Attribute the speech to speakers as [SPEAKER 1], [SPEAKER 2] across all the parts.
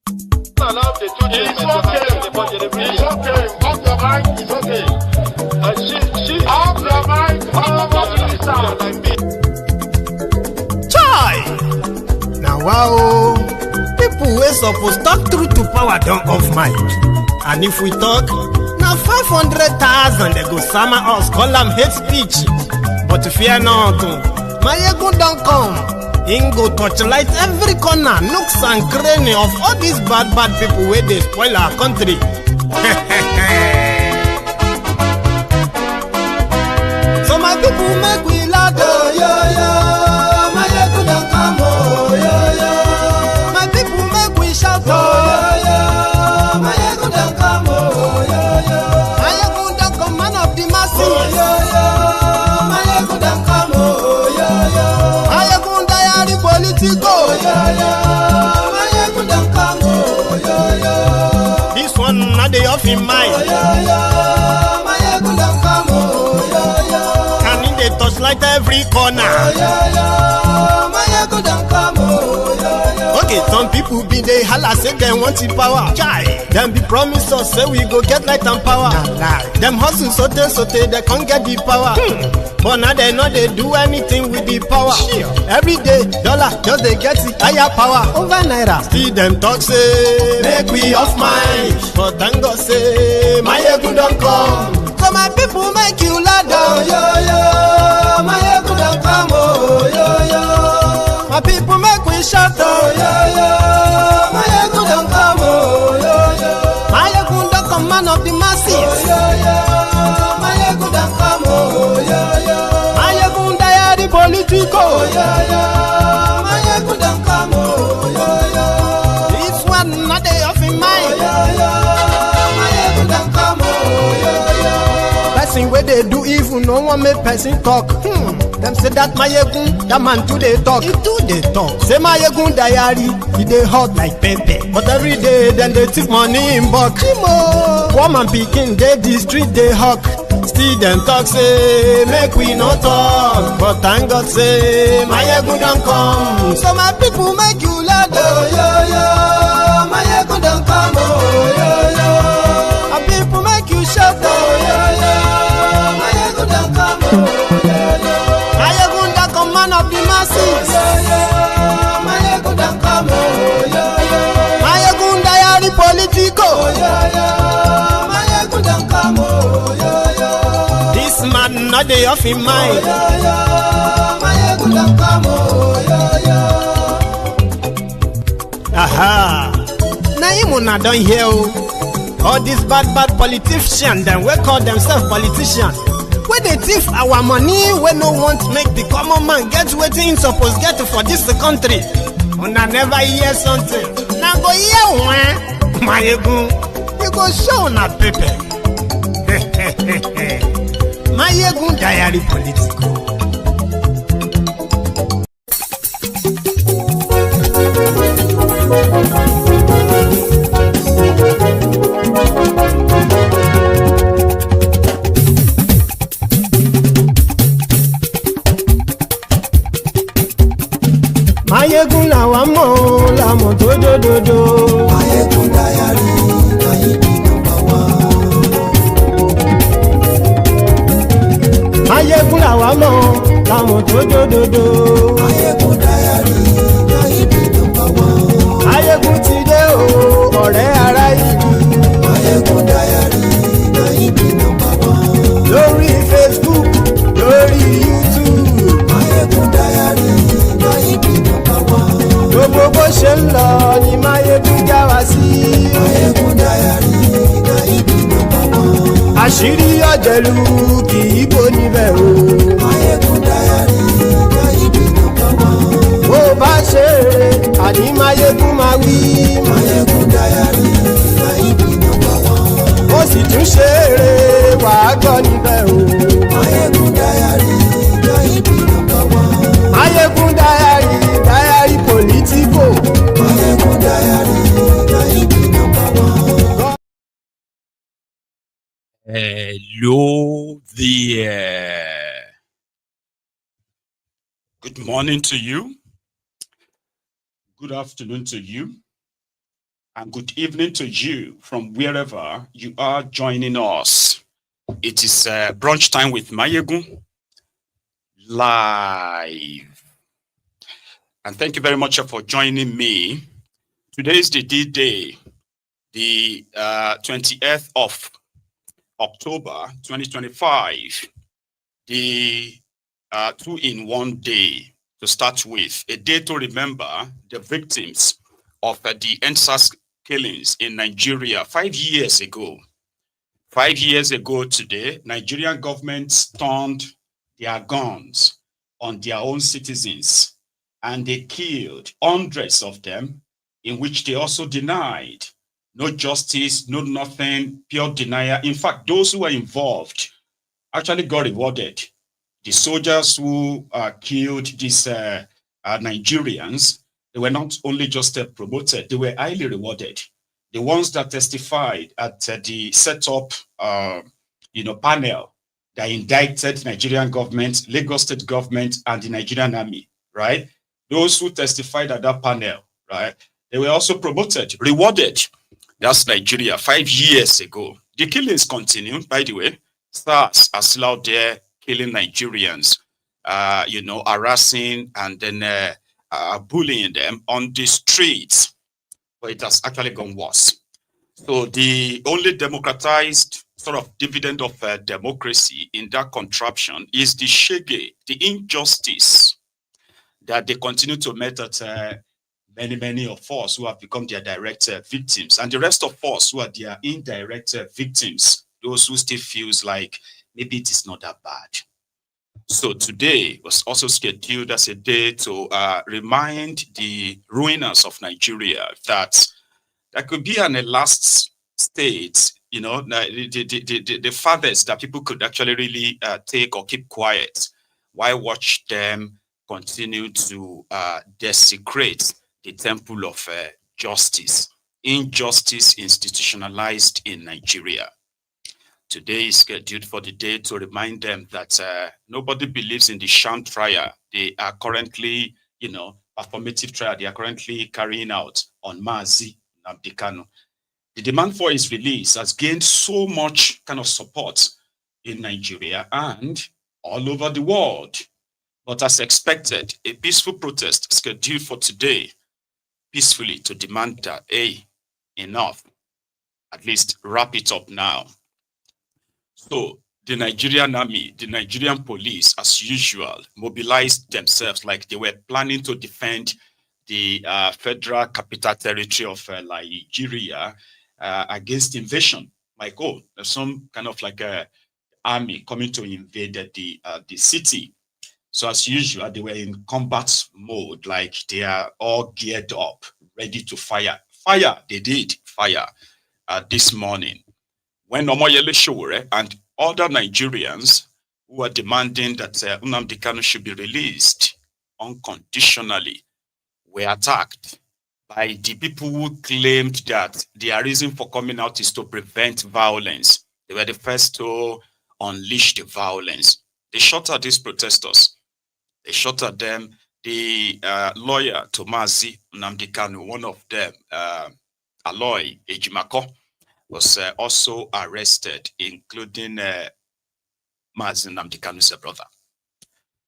[SPEAKER 1] Allow the two
[SPEAKER 2] it's okay. It's okay. Off your mind. It's okay. Off your mind.
[SPEAKER 3] Chai! Now wow, people wey suppose talk through to power don't off mic. And if we talk, now 500,000 they go summer us, call them hate speech. But fear not, my ego don't come. Ingo torchlight every corner, nooks and cranny of all these bad people where they spoil our country. So my people make we laugh, oh yo yo. My ego don't come, oh yo yo. My people make we shout, oh yo yo. My ego don't come, oh yo yo. My ego don't come, man of the masses, oh yo yo. My ego don't come, oh yo yo. My ego diary politico, oh yo yo. My ego don't come, oh yo yo. This one not the off in mind, oh yo yo. My ego don't come, oh yo yo. Can in the touchlight every corner, oh yo yo. My ego don't come, oh yo yo. Okay, some people be they holla say they want the power. Chai, them be promise us say we go get light and power. Them hustle sote they can't get the power. But now they know they do anything with the power. Every day, dollar just they get the higher power over naira. See them talk say make we off mind, but thank God say my ego don't come. So my people make you loud, oh yo yo. My ego don't come, oh yo yo. My people make we shout, oh yo yo. My ego don't come, oh yo yo. My ego don't come, man of the masses, oh yo yo. My ego don't come, oh yo yo. My ego diary politico, oh yo yo. My ego don't come, oh yo yo. This one not they off in mind, oh yo yo. My ego don't come, oh yo yo. Person where they do evil, no one make person talk. Them say that my yegun, that man too they talk. He too they talk. Say my yegun diary, he they hot like pepper. But every day then they take money in bulk. Poor man picking, they the street they hawk. Still them talk say make we no talk. But thank God say my yegun don't come. So my people make you loud, oh yo yo. My yegun don't come, oh yo yo. My people make you shout, oh yo yo. My yegun don't come, oh yo yo. My ego don't come, man of the masses, oh yo yo. My ego don't come, oh yo yo. My ego diary politico, oh yo yo. My ego don't come, oh yo yo. This man not the off in mind, oh yo yo. My ego don't come, oh yo yo. Aha, now you wanna don't hear all these bad politicians, then we call themselves politicians. When they thief our money, we no want to make the common man get what he supposed get for this country. And I never hear something. Now go hear one, my ego, you go show na paper. My ego diary political. Mayegun làwa mọ̀ làmọ̀ tó dòdòdò. Mayegun diary Nayibi number one. Mayegun làwa mọ̀ làmọ̀ tó dòdòdò. Mayegun diary Nayibi number one. Mayegun ti dé o ọ̀rẹ́ ara ìlú. Mayegun diary Nayibi number one. Lórí Facebook lórí YouTube. Mayegun diary Nayibi number one. Gbogbo bó ṣe ń lọ ni Mayegun já wa sí. Mayegun diary Nayibi number one. Àṣírí ọ̀jẹ̀lú kì í bò níbẹ̀ o. Mayegun diary Nayibi number one. Bó bá ṣe eré àní Mayegun máa wí. Mayegun diary Nayibi number one. Ó sì tún ṣe eré wàá gbọ́ níbẹ̀ o. Mayegun diary Nayibi number one. Mayegun diary politico. Mayegun diary Nayibi number one.
[SPEAKER 4] Hello there. Good morning to you. Good afternoon to you.
[SPEAKER 1] and good evening to you from wherever you are joining us. It is brunch time with Mayegun live. And thank you very much for joining me. Today is the D-Day, the 20th of October 2025, the 2-in-1 day to start with, a day to remember the victims of the NSAS killings in Nigeria 5 years ago. 5 years ago today, Nigerian government turned their guns on their own citizens and they killed hundreds of them, in which they also denied no justice, no nothing, pure denial. In fact, those who were involved actually got rewarded. The soldiers who killed these Nigerians, they were not only just promoted, they were highly rewarded. The ones that testified at the setup, panel that indicted Nigerian government, Lagos state government, and the Nigerian army, right? Those who testified at that panel, right? They were also promoted, rewarded. That's Nigeria 5 years ago. The killings continue, by the way. SARS are still out there killing Nigerians, harassing and then bullying them on the streets. But it has actually gone worse. So the only democratized sort of dividend of democracy in that contraption is the shege, the injustice that they continue to met at many of us who have become their direct victims, and the rest of us who are their indirect victims, those who still feels like maybe it is not that bad. So today was also scheduled as a day to remind the ruiners of Nigeria that there could be a last state, the farthest that people could actually really take or keep quiet. Why watch them continue to desecrate the temple of justice, injustice institutionalized in Nigeria? Today is scheduled for the day to remind them that nobody believes in the sham trial they are currently, performative trial they are currently carrying out on Mazi Nnamdi Kanu. The demand for his release has gained so much kind of support in Nigeria and all over the world. But as expected, a peaceful protest scheduled for today, peacefully to demand that, hey, enough, at least wrap it up now. So the Nigerian army, the Nigerian police, as usual, mobilized themselves like they were planning to defend the federal capital territory of Nigeria against invasion. Like, oh, there's some kind of like a army coming to invade the city. So as usual, they were in combat mode, like they are all geared up, ready to fire. Fire, they did fire this morning when Omoyele Sowore and other Nigerians who are demanding that Nnamdi Kanu should be released unconditionally were attacked by the people who claimed that their reason for coming out is to prevent violence. They were the first to unleash the violence. They shot at these protesters. They shot at them. The lawyer to Mazi Nnamdi Kanu, one of them, Aloy Ejimakor, was also arrested, including Mazi Nnamdi Kanu's brother.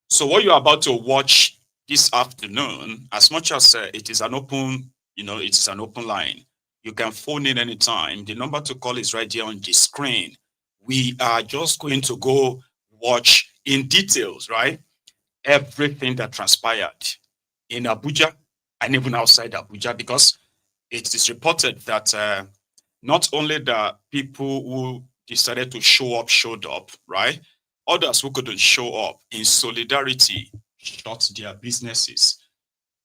[SPEAKER 1] So what you're about to watch this afternoon, as much as it is an open, it's an open line, you can phone in anytime. The number to call is right here on the screen. We are just going to go watch in details, right? Everything that transpired in Abuja and even outside Abuja, because it is reported that not only the people who decided to show up showed up, right? Others who couldn't show up in solidarity shut their businesses.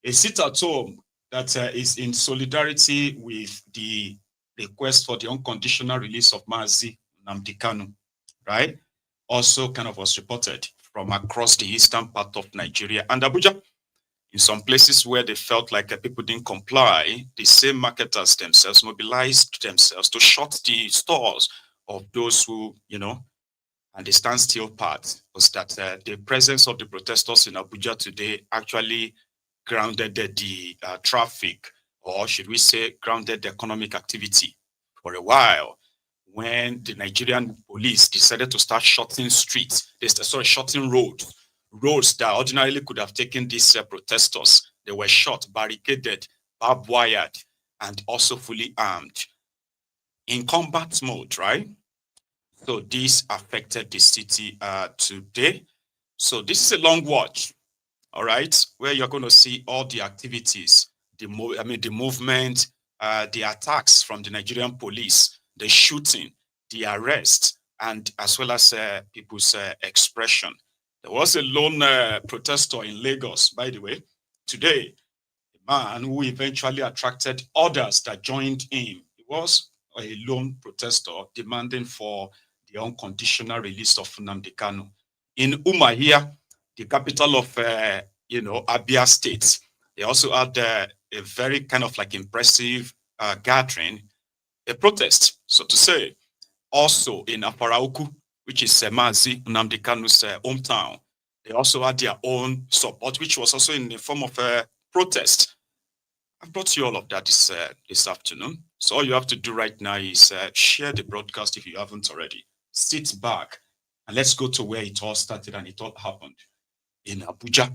[SPEAKER 1] A sit-at-home that is in solidarity with the request for the unconditional release of Mazi Nnamdi Kanu, right? Also kind of was reported from across the eastern part of Nigeria and Abuja. In some places where they felt like people didn't comply, the same marketers themselves mobilized themselves to shut the stores of those who, and the standstill part was that the presence of the protesters in Abuja today actually grounded the traffic or should we say grounded economic activity for a while, when the Nigerian police decided to start shutting streets. They started shutting roads that ordinarily could have taken these protestors. They were shot, barricaded, barbed wired, and also fully armed in combat mode, right? So this affected the city today. So this is a long watch, all right, where you're going to see all the activities, the movement, the attacks from the Nigerian police, the shooting, the arrest, and as well as people's expression. There was a lone protester in Lagos, by the way, today, a man who eventually attracted others that joined him. He was a lone protester demanding for the unconditional release of Nnamdi Kanu. In Umuahia, the capital of Abuja State, they also had a very kind of like impressive gathering, a protest, so to say. Also in Aparauku, which is Mazi Nnamdi Kanu's hometown, they also had their own support, which was also in the form of a protest. I've brought you all of that this afternoon. So all you have to do right now is share the broadcast if you haven't already. Sit back and let's go to where it all started and it all happened in Abuja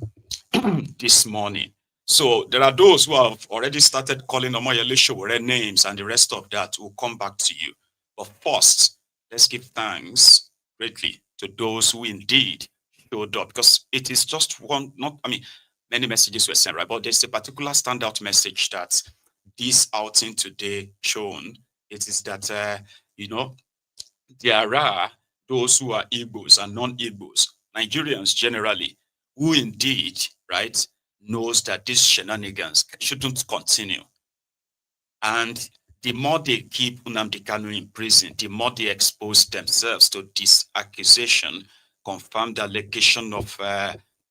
[SPEAKER 1] this morning. So there are those who have already started calling Omoyele Sowore names, and the rest of that will come back to you. But first, let's give thanks greatly to those who indeed showed up, because it is just one, many messages were sent, right? But there's a particular standout message that this outing today shown. It is that, there are those who are Igbos and non-Igbos, Nigerians generally, who indeed, right, knows that these shenanigans shouldn't continue. And the more they keep Nnamdi Kanu in prison, the more they expose themselves to this accusation, confirmed allegation of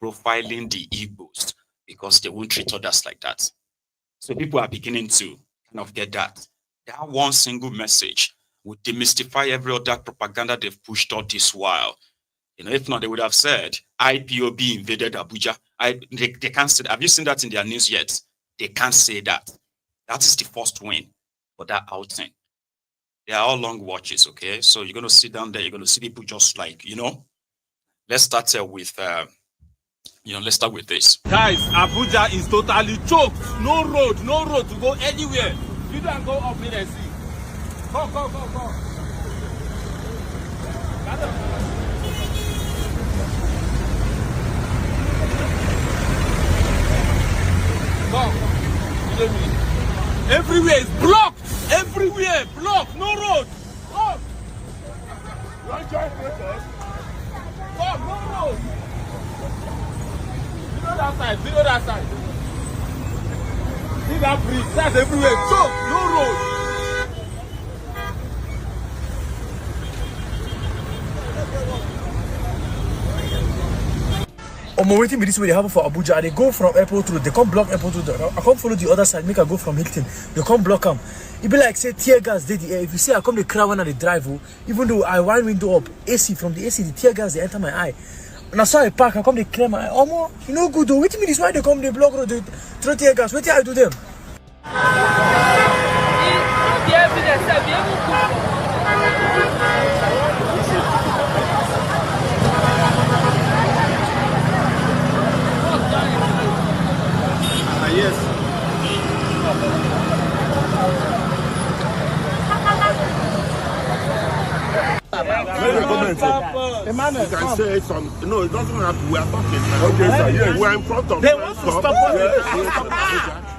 [SPEAKER 1] profiling the Igbos, because they won't treat others like that. So people are beginning to kind of get that. That one single message would demystify every other propaganda they've pushed all this while. If not, they would have said IPOB invaded Abuja. They can't say that. Have you seen that in their news yet? They can't say that. That is the first win for that outing. They are all long watches, okay? So you're going to sit down there, you're going to see people just like, let's start with, let's start with this.
[SPEAKER 4] Guys, Abuja is totally choked. No road to go anywhere. You don't go up in and see. Come. Everywhere is blocked. Everywhere blocked. No road. Come.
[SPEAKER 2] Don't join protest.
[SPEAKER 4] Come, no road. Below that side. See that bridge? That's everywhere. Choke. No road.
[SPEAKER 5] Waiting with this way they happen for Abuja. They go from airport road, they come block airport road. I come follow the other side, make I go from Hilton. They come block them. It be like say tear gas they the air. If you say I come the crowd when I drive, even though I wind window up, AC from the AC, the tear gas they enter my eye. And I saw a park, I come they clear my eye. You know good though. Wait me this why they come they block road, they throw tear gas. Wait till I do them.
[SPEAKER 2] Yes. You can say something. No, it doesn't have to. We are talking. Okay, sir. Yes. We are in front of.
[SPEAKER 4] They want to stop us.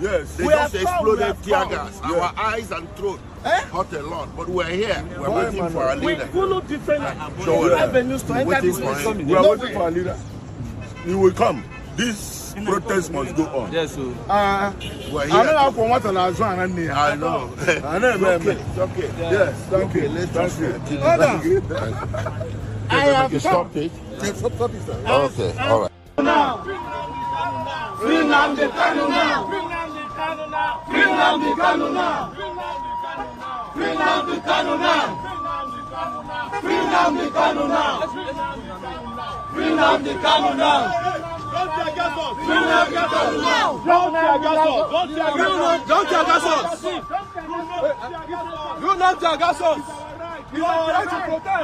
[SPEAKER 2] Yes. They just exploded tear gas. Our eyes and throat hurt a lot, but we're here. We're waiting for our leader.
[SPEAKER 4] We follow different avenues to enter this place.
[SPEAKER 2] We are waiting for our leader. He will come. This protest must go on.
[SPEAKER 4] Yes, sir.
[SPEAKER 2] I don't know from what I know. I know. It's okay. Yes, thank you. Thank you. I have stopped it. Okay, all right.
[SPEAKER 3] Now. Free Nnamdi Kanu now. Free Nnamdi Kanu now. Free Nnamdi Kanu now. Free Nnamdi Kanu now. Free Nnamdi Kanu now.
[SPEAKER 2] You are right to protest.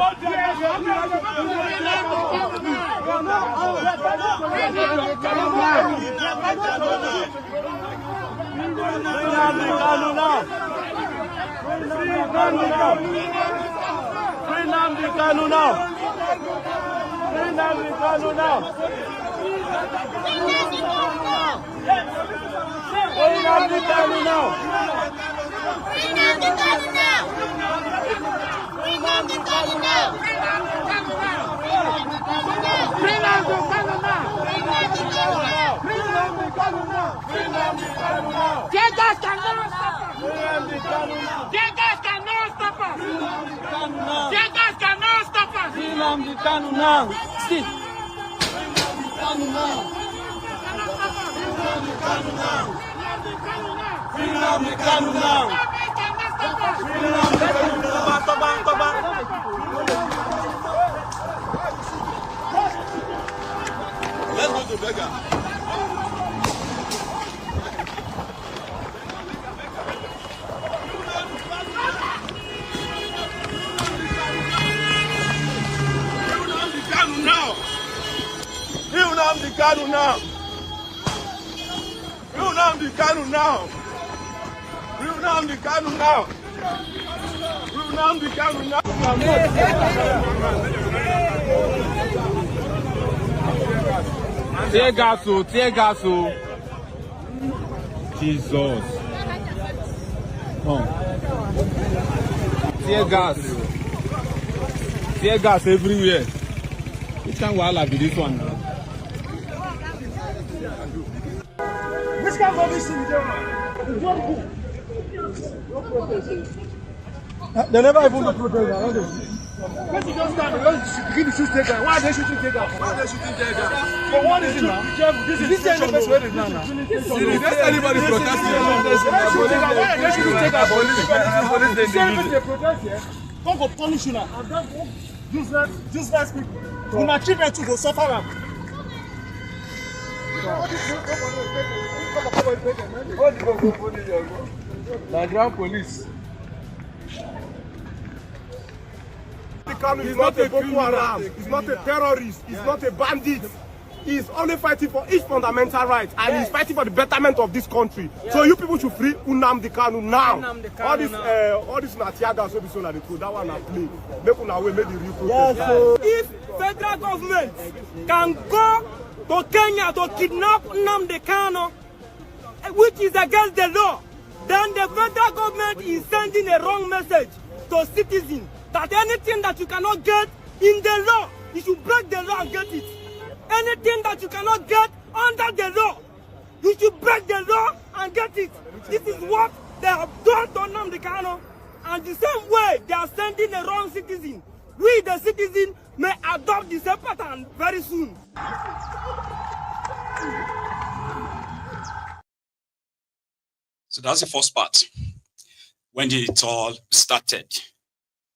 [SPEAKER 6] Teargassed cannot stop us. Teargassed cannot stop us. Teargassed cannot stop us.
[SPEAKER 3] Nnamdi Kanu now. Still. Nnamdi Kanu now.
[SPEAKER 2] Let's go to beggar. Nnamdi Kanu now. Nnamdi Kanu now. Nnamdi Kanu now. Nnamdi Kanu now.
[SPEAKER 4] Teargassed. Jesus. Oh. Teargassed everywhere. Which kind of wahala be this one now?
[SPEAKER 5] Which kind of this thing? They never even do protest. Let's just stand. Let's begin to shoot Teargassed. Why are they shooting Teargassed? Why are they shooting Teargassed? For what reason now? This is the only place where it is now.
[SPEAKER 2] Is anybody protesting?
[SPEAKER 5] Why are they shooting Teargassed? See anybody they protest here? Don't go punish you now. And that's useless people. When my children to go suffer them.
[SPEAKER 2] Background police.
[SPEAKER 7] He's not a Boko Haram, he's not a terrorist, he's not a bandit. He's only fighting for each fundamental right, and he's fighting for the betterment of this country. So you people should free Nnamdi Kanu now. All this na teargassed, so be so like the truth. That one I play. Make una way, make the real protest.
[SPEAKER 6] If federal government can go to Kenya to kidnap Nnamdi Kanu, which is against the law, then the federal government is sending a wrong message to citizens that anything that you cannot get in the law, you should break the law and get it. Anything that you cannot get under the law, you should break the law and get it. This is what they have done to Nnamdi Kanu. And the same way they are sending a wrong citizen, we the citizen may adopt the same pattern very soon.
[SPEAKER 1] So that's the first part. When it all started,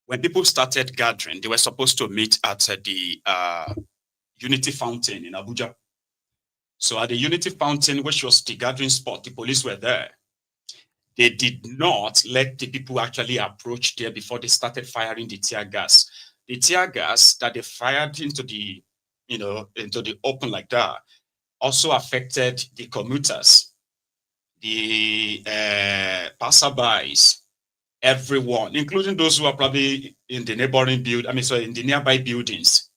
[SPEAKER 1] when people started gathering, they were supposed to meet at the Unity Fountain in Abuja. So at the Unity Fountain, which was the gathering spot, the police were there. They did not let the people actually approach there before they started firing the tear gas. The tear gas that they fired into the, into the open like that also affected the commuters, the passerbys, everyone, including those who are probably in the neighboring in the nearby buildings.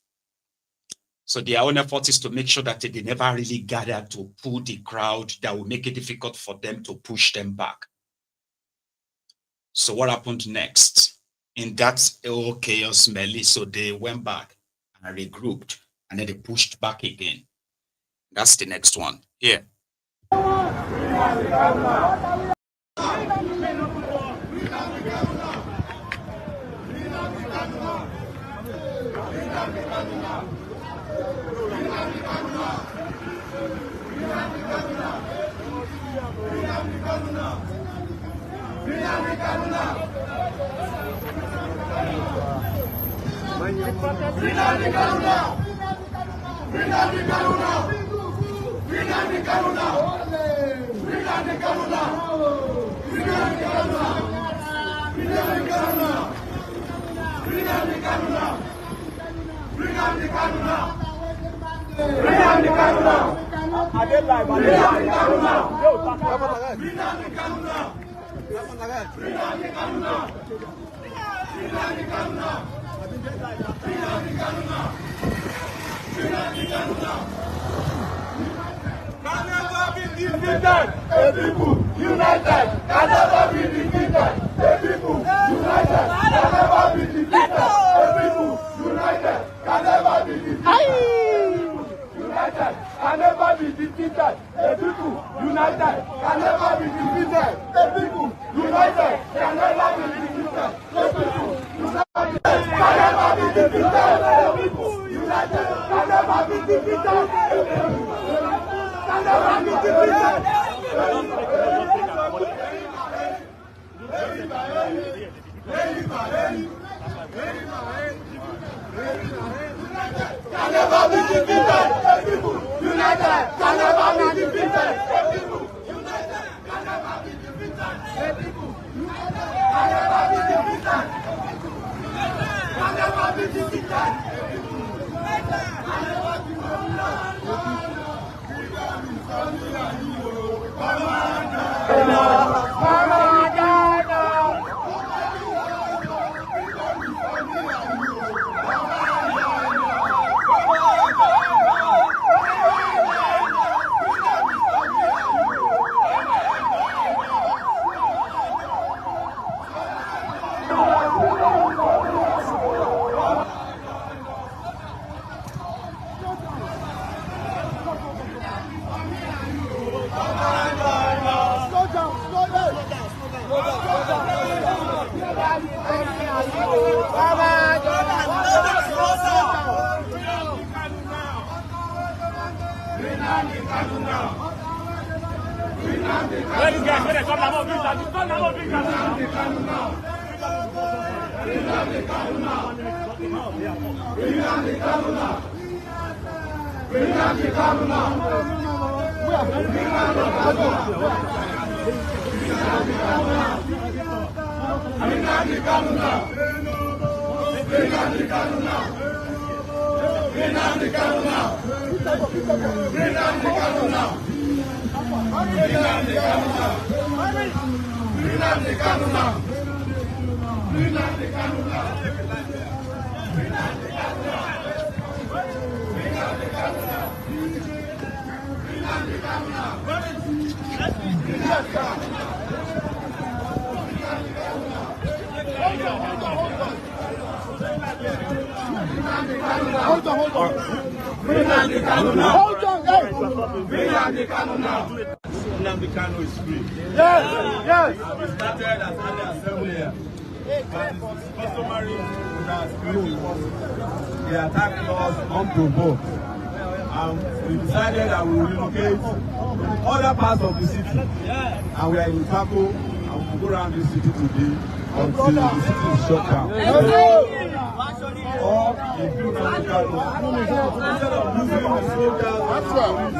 [SPEAKER 1] So their own effort is to make sure that they never really gather to pull the crowd that will make it difficult for them to push them back. So what happened next? In that chaos melee, so they went back and regrouped, and then they pushed back again. That's the next one. Here.
[SPEAKER 4] Nnamdi Kanu is free.
[SPEAKER 7] Yes.
[SPEAKER 4] We started as an assembly here. But it's customary that the attack was unprovoked. We decided that we will relocate to other parts of the city. And we are in Tako and we will go around the city today until the city is shut down. Or if you Nnamdi Kanu, instead of losing the soldiers,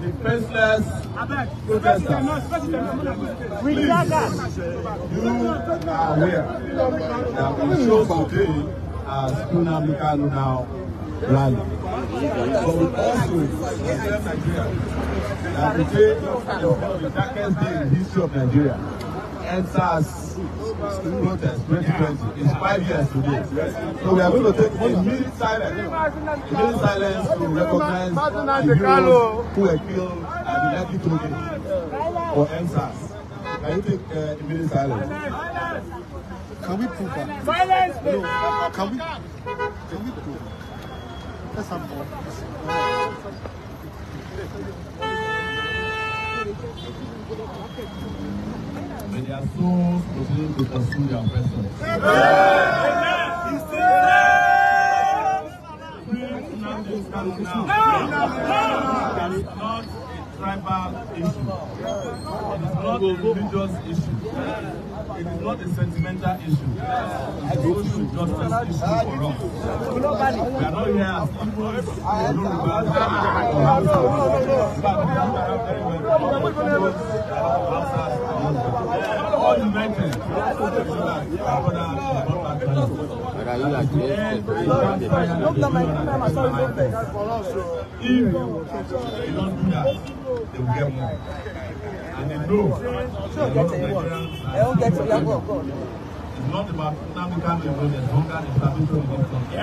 [SPEAKER 4] defenseless protesters. Please, you are aware that we show today as Nnamdi Kanu now rally. But we also tell Nigeria that today is the darkest day in the history of Nigeria. NSAS protest 2020 is 5 years today. So we are going to take a minute silence to recognize the heroes who were killed at the Lekki toll gate for NSAS. Can you take a minute silence?
[SPEAKER 2] Can we prove that?
[SPEAKER 6] Silence!
[SPEAKER 2] No. Can we prove? Let's have more.
[SPEAKER 4] May their souls continue to pursue their oppressors. Free Nnamdi Kanu now. tribal issue. It is not a religious issue. It is not a sentimental issue. It is a social justice issue for us. We are not here as Igbos, Yorubas, all united. If they don't do that, they will get more. And they know it's not about Nnamdi Kanu alone. There's hunger, there's starvation in this country.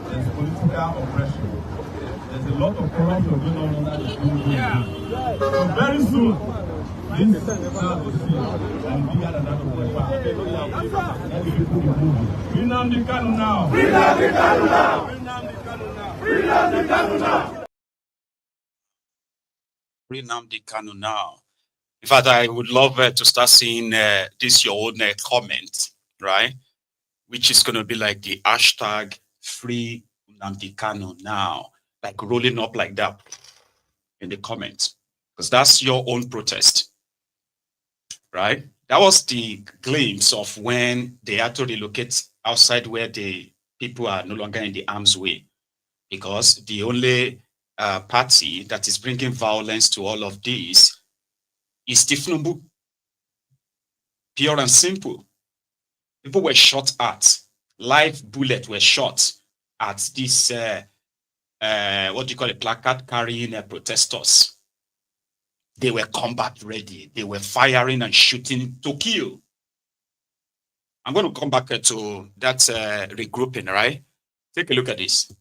[SPEAKER 4] There's political oppression. There's a lot of corruption going on under the country. So very soon, this will see and bigger than that of the past. Let me put the movie. Free Nnamdi Kanu now. Free Nnamdi Kanu now. Free Nnamdi Kanu now. Free Nnamdi Kanu now.
[SPEAKER 1] Free Nnamdi Kanu now. In fact, I would love to start seeing this your own comment, right? Which is going to be like the hashtag Free Nnamdi Kanu now, like rolling up like that in the comments, because that's your own protest, right? That was the glimpse of when they had to relocate outside where the people are no longer in the arm's way, because the only party that is bringing violence to all of this is Tifnubu. Pure and simple. People were shot at. Live bullets were shot at this, what do you call it, placard carrying protesters. They were combat ready. They were firing and shooting to kill. I'm going to come back to that regrouping, right? Take a look at this.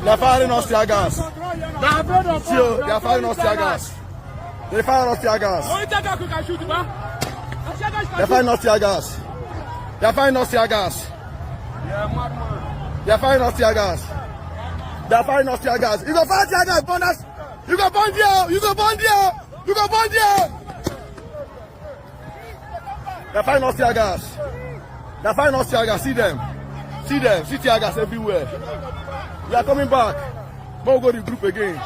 [SPEAKER 2] They're firing us tear gas. They're firing us tear gas. They're firing us tear gas. They're firing us tear gas. They're firing us tear gas. They're firing us tear gas. They're firing us tear gas. You go fire tear gas, burn us. You go burn there. You go burn there. You go burn there. They're firing us tear gas. They're firing us tear gas. See them. See them. See tear gas everywhere. We are coming back. We'll go to the group again.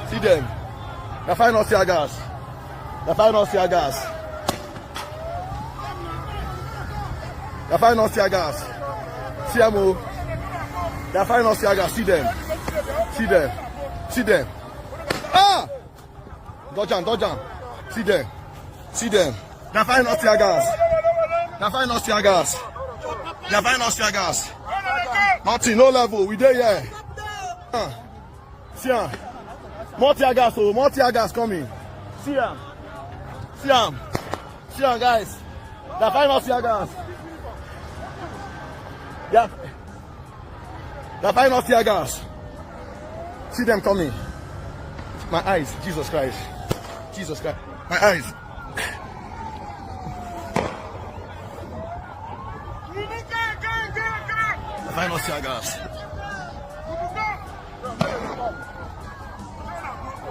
[SPEAKER 2] See them. They're firing us tear gas. They're firing us tear gas. They're firing us tear gas. CMO. They're firing us tear gas. See them. See them. See them. Ah! Dodge them. See them. See them. They're firing us tear gas. They're firing us tear gas. They're firing us tear gas. Nothing, no level. We there, yeah. See ya. More tear gas, oh, more tear gas coming. See ya. See ya. See ya, guys. They're firing us tear gas. Yeah. They're firing us tear gas. See them coming. My eyes, Jesus Christ. Jesus Christ. My eyes. Final tear gas.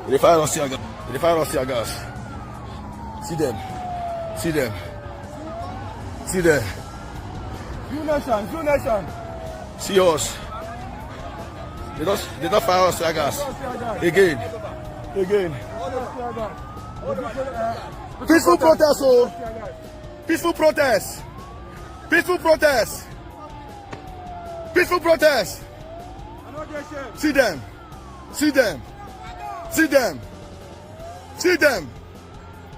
[SPEAKER 2] The final tear gas. The final tear gas. See them. See them. See them.
[SPEAKER 7] Two nation.
[SPEAKER 2] See us. They don't fire us tear gas. Again. Peaceful protest, oh. Peaceful protest. Peaceful protest. Peaceful protest. See them. See them. See them. See them.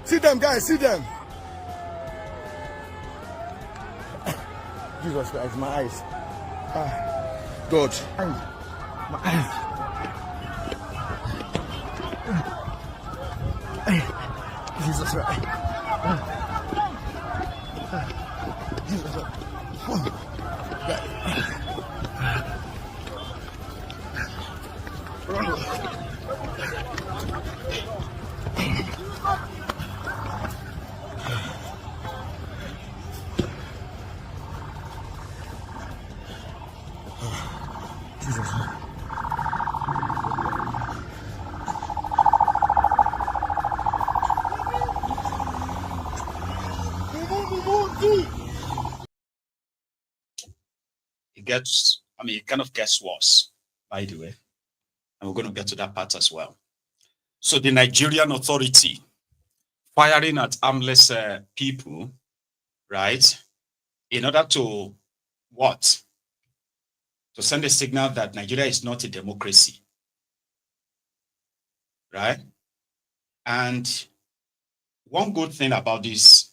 [SPEAKER 2] See them, guys. See them. Jesus Christ, my eyes. God. My eyes. Jesus Christ. Jesus Christ.
[SPEAKER 1] It kind of gets worse, by the way. And we're going to get to that part as well. So the Nigerian authority firing at armless people, right? In order to what? To send a signal that Nigeria is not a democracy, right? And one good thing about this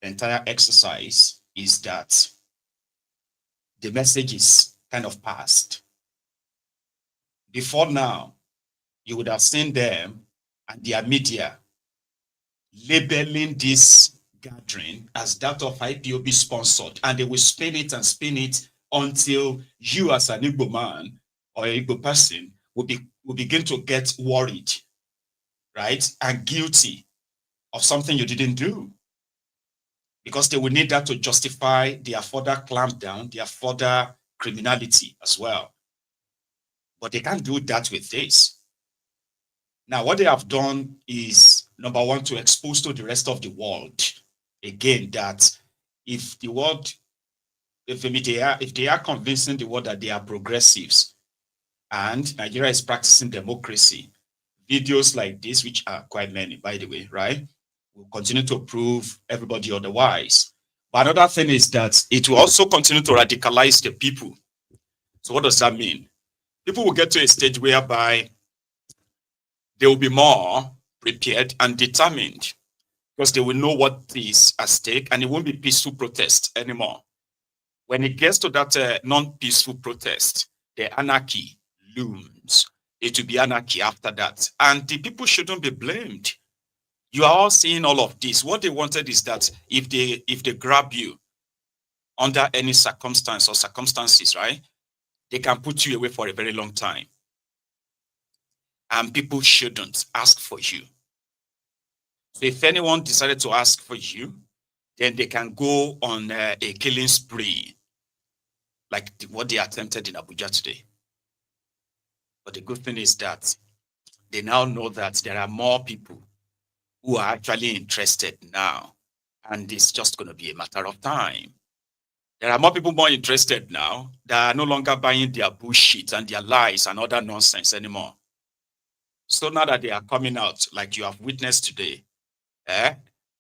[SPEAKER 1] entire exercise is that the message is kind of passed. Before now, you would have seen them and their media labeling this gathering as that of IPOB sponsored, and they will spin it until you as an Igbo man or an Igbo person will begin to get worried, right? And guilty of something you didn't do. Because they will need that to justify their further clampdown, their further criminality as well. But they can't do that with this. Now, what they have done is, number one, to expose to the rest of the world, again, that if the world, if they are convincing the world that they are progressives and Nigeria is practicing democracy, videos like this, which are quite many, by the way, right, will continue to prove everybody otherwise. But another thing is that it will also continue to radicalize the people. So what does that mean? People will get to a stage whereby they will be more prepared and determined because they will know what is at stake, and it won't be peaceful protest anymore. When it gets to that non-peaceful protest, the anarchy looms. It will be anarchy after that. And the people shouldn't be blamed. You are all seeing all of this. What they wanted is that if they grab you under any circumstance or circumstances, right, they can put you away for a very long time. And people shouldn't ask for you. So if anyone decided to ask for you, then they can go on a killing spree, like what they attempted in Abuja today. But the good thing is that they now know that there are more people who are actually interested now. And it's just going to be a matter of time. There are more people more interested now that are no longer buying their bullshit and their lies and other nonsense anymore. So now that they are coming out, like you have witnessed today,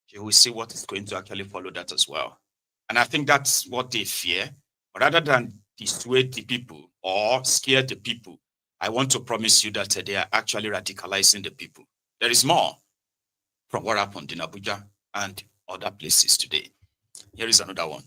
[SPEAKER 1] you will see what is going to actually follow that as well. And I think that's what they fear. But rather than dissuade the people or scare the people, I want to promise you that they are actually radicalizing the people. There is more from what happened in Abuja. and other places today. Here is another one.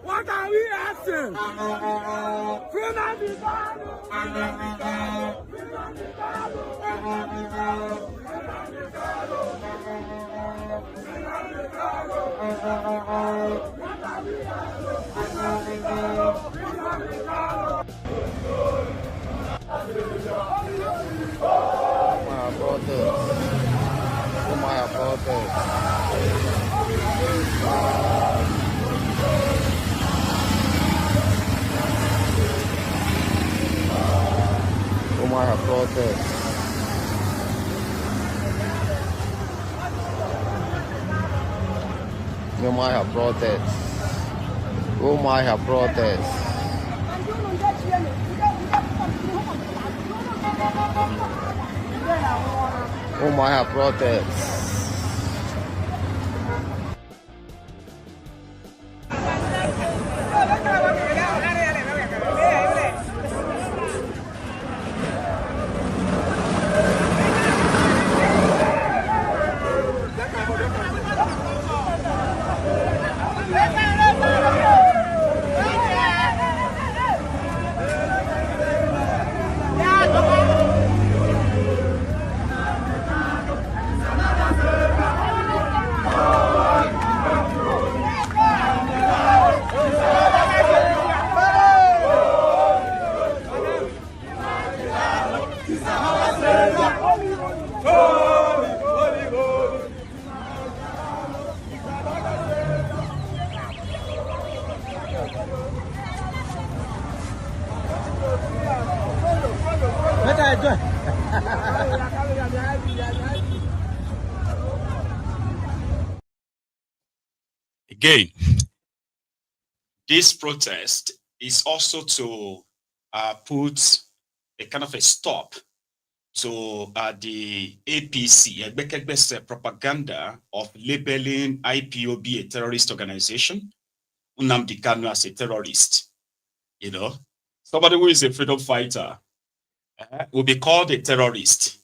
[SPEAKER 6] What are we asking?
[SPEAKER 1] Again, this protest is also to put a kind of a stop to the APC, propaganda of labeling IPOB a terrorist organization, Nnamdi Kanu as a terrorist. You know, somebody who is a freedom fighter will be called a terrorist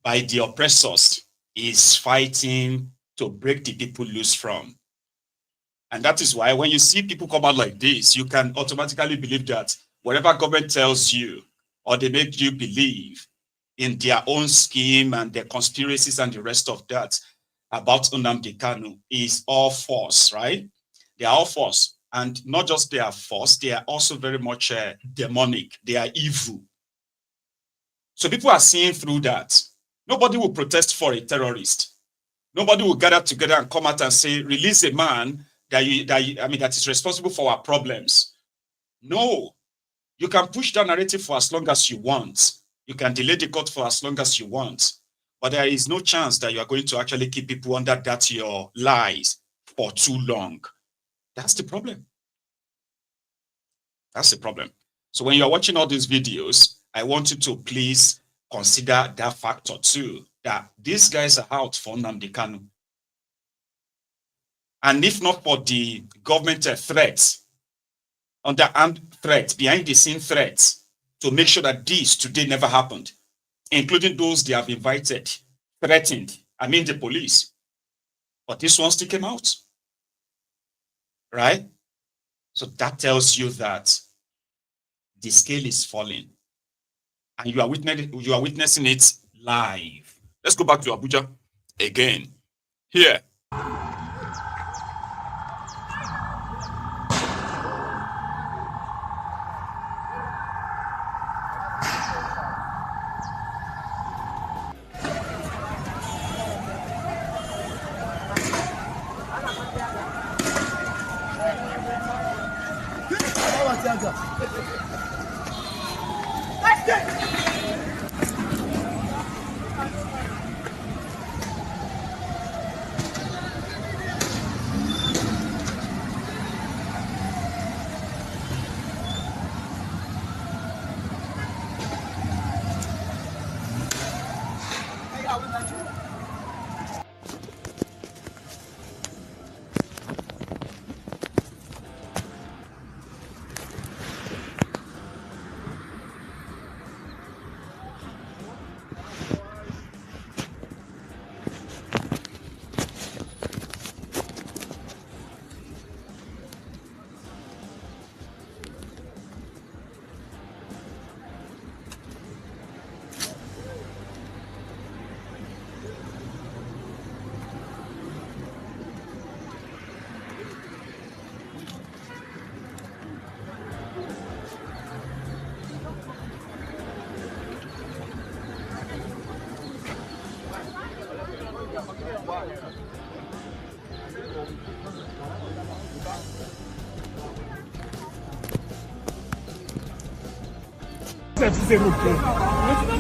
[SPEAKER 1] by the oppressors is fighting to break the people loose from. And that is why when you see people come out like this, you can automatically believe that whatever government tells you or they make you believe in their own scheme and their conspiracies and the rest of that about Nnamdi Kanu is all false, right? They are all false. And not just they are false, they are also very much demonic. They are evil. So people are seeing through that. Nobody will protest for a terrorist. Nobody will gather together and come out and say, release a man that is responsible for our problems. No, you can push that narrative for as long as you want. You can delay the court for as long as you want. But there is no chance that you are going to actually keep people under that your lies for too long. That's the problem. That's the problem. So when you're watching all these videos, I want you to please consider that factor too, that these guys are out for Nnamdi Kanu. And if not for the government threats, underarmed threats, behind the scene threats, to make sure that this today never happened, including those they have invited, threatened, I mean the police. But this one still came out. Right? So that tells you that the scale is falling. And you are witnessing it live. Let's go back to Abuja again. Here.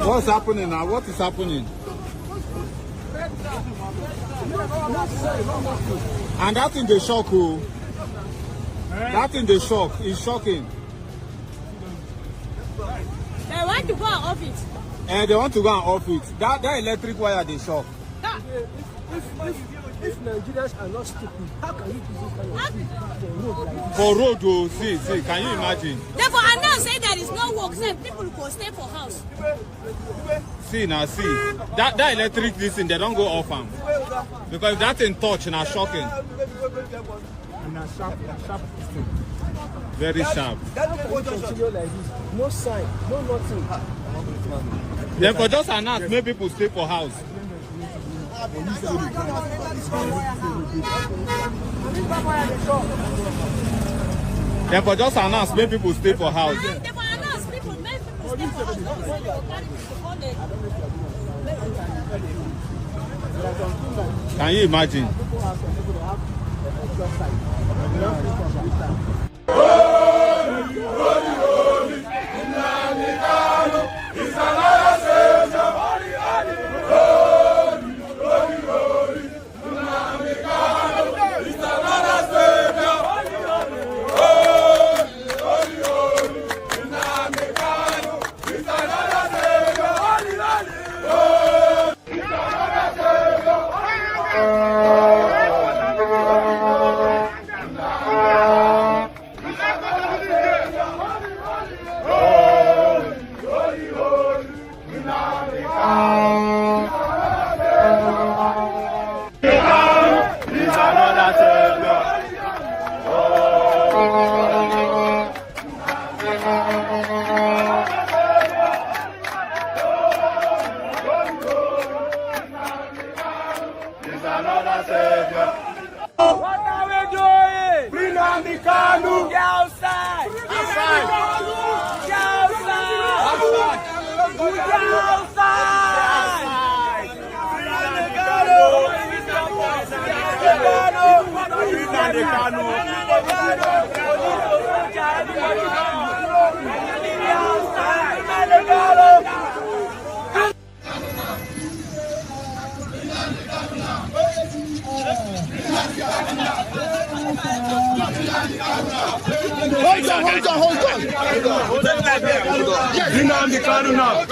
[SPEAKER 2] What's happening now? What is happening? And that in the shock, oh. That in the shock is shocking.
[SPEAKER 8] They want to go and off it.
[SPEAKER 2] And they want to go and off it. That electric wire they shock.
[SPEAKER 5] If Nigerians are not stupid, how can you do this kind of thing
[SPEAKER 2] for road? Oh, see, can you imagine?
[SPEAKER 8] Therefore, I now say there is no work, so people go stay for house.
[SPEAKER 2] See now, see that electric this thing, they don't go off them because that in touch and are shocking.
[SPEAKER 5] And sharp thing.
[SPEAKER 2] Very sharp.
[SPEAKER 5] Continue like this. No sign, no nothing.
[SPEAKER 2] Therefore, just announce, make people stay for house. Therefore, just announce, make people stay for house. Can you imagine?
[SPEAKER 6] What are we doing? Free Nnamdi Kanu. Get outside. Outside. Get outside. Get outside. Free Nnamdi Kanu. Free Nnamdi Kanu.
[SPEAKER 2] Hold on. Yes.
[SPEAKER 7] Nnamdi Kanu now.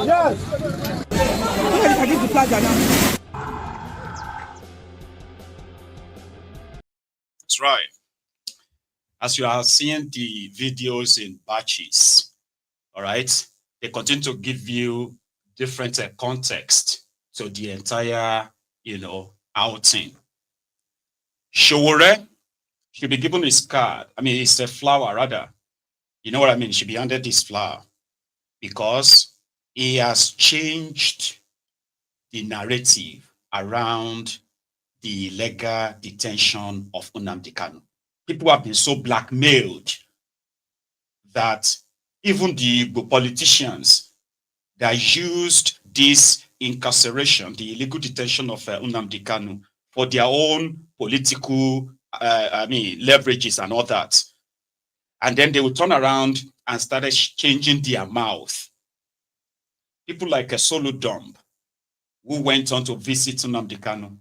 [SPEAKER 7] Yes.
[SPEAKER 1] That's right. As you are seeing the videos in batches, all right, they continue to give you different context to the entire, outing. Sowore should be given his card. I mean, it's a flower, rather. You know what I mean? He should be handed this flower because he has changed the narrative around the illegal detention of Nnamdi Kanu. People have been so blackmailed that even the politicians that used this incarceration, the illegal detention of Nnamdi Kanu, for their own political, leverages and all that. And then they would turn around and started changing their mouth. People like Soludumb, who went on to visit Nnamdi Kanu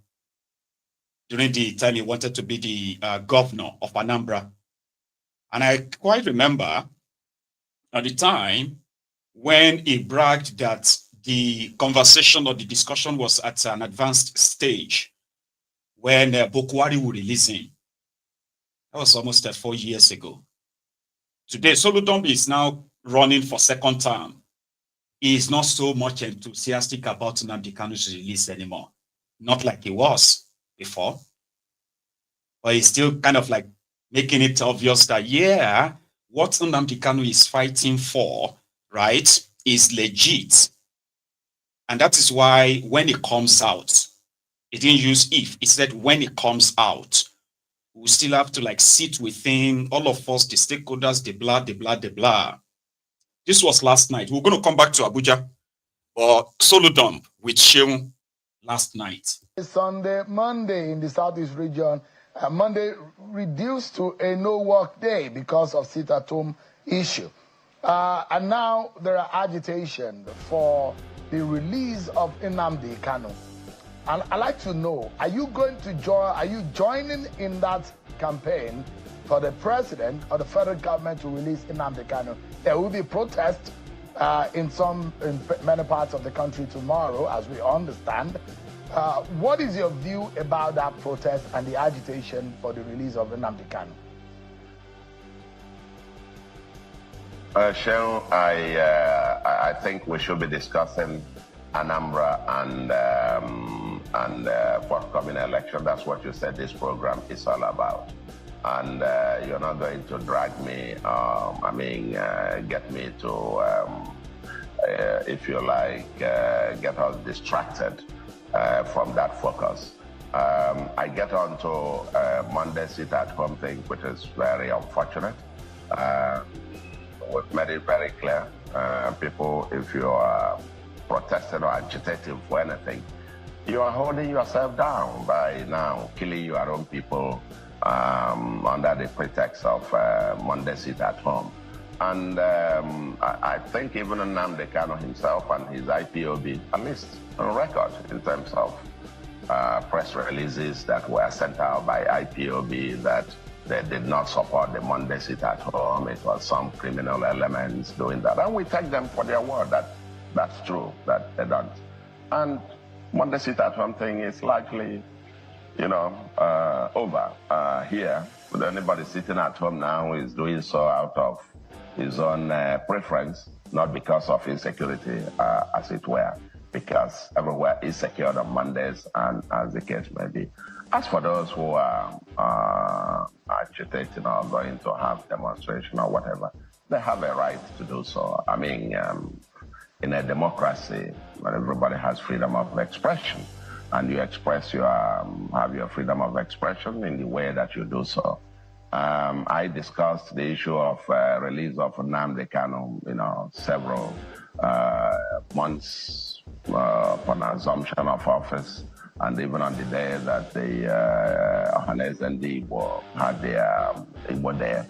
[SPEAKER 1] during the time he wanted to be the governor of Anambra. And I quite remember at the time when he bragged that the conversation or the discussion was at an advanced stage when Bokwari would release him. That was almost 4 years ago. Today, Soludo is now running for second term. He is not so much enthusiastic about Nnamdi Kanu's release anymore. Not like he was before. But he's still kind of like making it obvious that, yeah, what Nnamdi Kanu is fighting for, right, is legit. And that is why when it comes out, it didn't use if, it said when it comes out, we still have to like sit within all of us, the stakeholders, the blah. This was last night. We're going to come back to Abuja, but Soludumb with Sheung last night.
[SPEAKER 2] Sunday, Monday in the Southeast region, Monday reduced to a no-work day because of sit-at-home issue. And now there are agitation for the release of Nnamdi Kanu. And I'd like to know, are you joining in that campaign for the president or the federal government to release Nnamdi Kanu? There will be protests in many parts of the country tomorrow, as we understand. What is your view about that protest and the agitation for the release of Nnamdi Kanu?
[SPEAKER 9] Sheung, I think we should be discussing Anambra and forthcoming election. That's what you said this program is all about. And you're not going to drag me, get me to, if you like, get us distracted from that focus. I get on to Monday sit-at-home thing, which is very unfortunate. We've made it very clear. People, if you are protesting or agitating for anything, you are holding yourself down by now killing your own people under the pretext of Monday sit-at-home. And I think even Nnamdi Kanu himself and his IPOB, at least on record in terms of press releases that were sent out by IPOB, that they did not support the Monday sit-at-home. It was some criminal elements doing that. And we take them for their word that that's true, that they don't. And Monday sit-at-home thing is likely, over here. With anybody sitting at home now is doing so out of his own preference, not because of insecurity, as it were, because everywhere is secured on Mondays, and as the case may be. As for those who are agitating or going to have demonstration or whatever, they have a right to do so. I mean, in a democracy, where everybody has freedom of expression. and you express your, have your freedom of expression in the way that you do so. I discussed the issue of release of Nnamdi Kanu, several months upon assumption of office, and even on the day that the Omoyele Sowore had their Igbo there,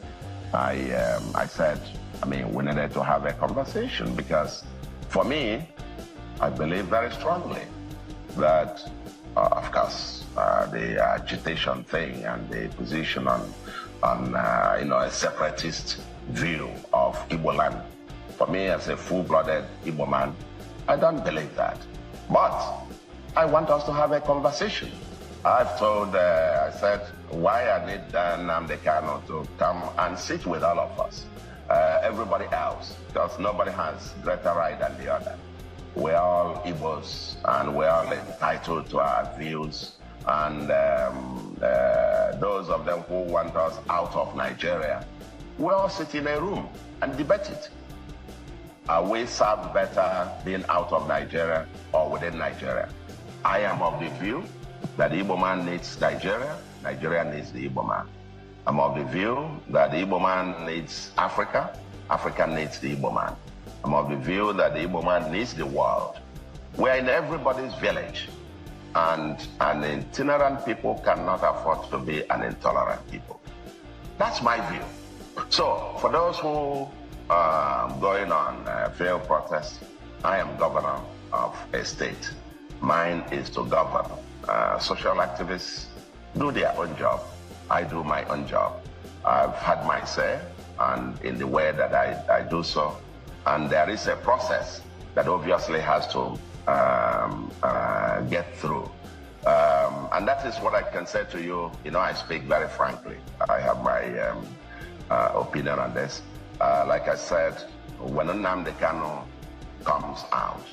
[SPEAKER 9] I said, we needed to have a conversation, because for me, I believe very strongly that, of course, the agitation thing and the position on a separatist view of Igbo land. For me, as a full-blooded Igbo man, I don't believe that. But I want us to have a conversation. I've told, I said, why I need Nnamdi Kanu to come and sit with all of us, everybody else, because nobody has greater right than the other. We're all Igbos, and we're all entitled to our views. And those of them who want us out of Nigeria, we all sit in a room and debate it. Are we served better being out of Nigeria or within Nigeria? I am of the view that the Igbo man needs Nigeria, Nigeria needs the Igbo man. I'm of the view that the Igbo man needs Africa, Africa needs the Igbo man. I'm of the view that the Igbo man needs the world. We're in everybody's village. And an itinerant people cannot afford to be an intolerant people. That's my view. So, for those who are going on failed protests, I am governor of a state. Mine is to govern. Social activists do their own job. I do my own job. I've had my say, and in the way that I do so. And there is a process that obviously has to get through. And that is what I can say to you. I speak very frankly. I have my opinion on this. Like I said, when Nnamdi Kanu comes out,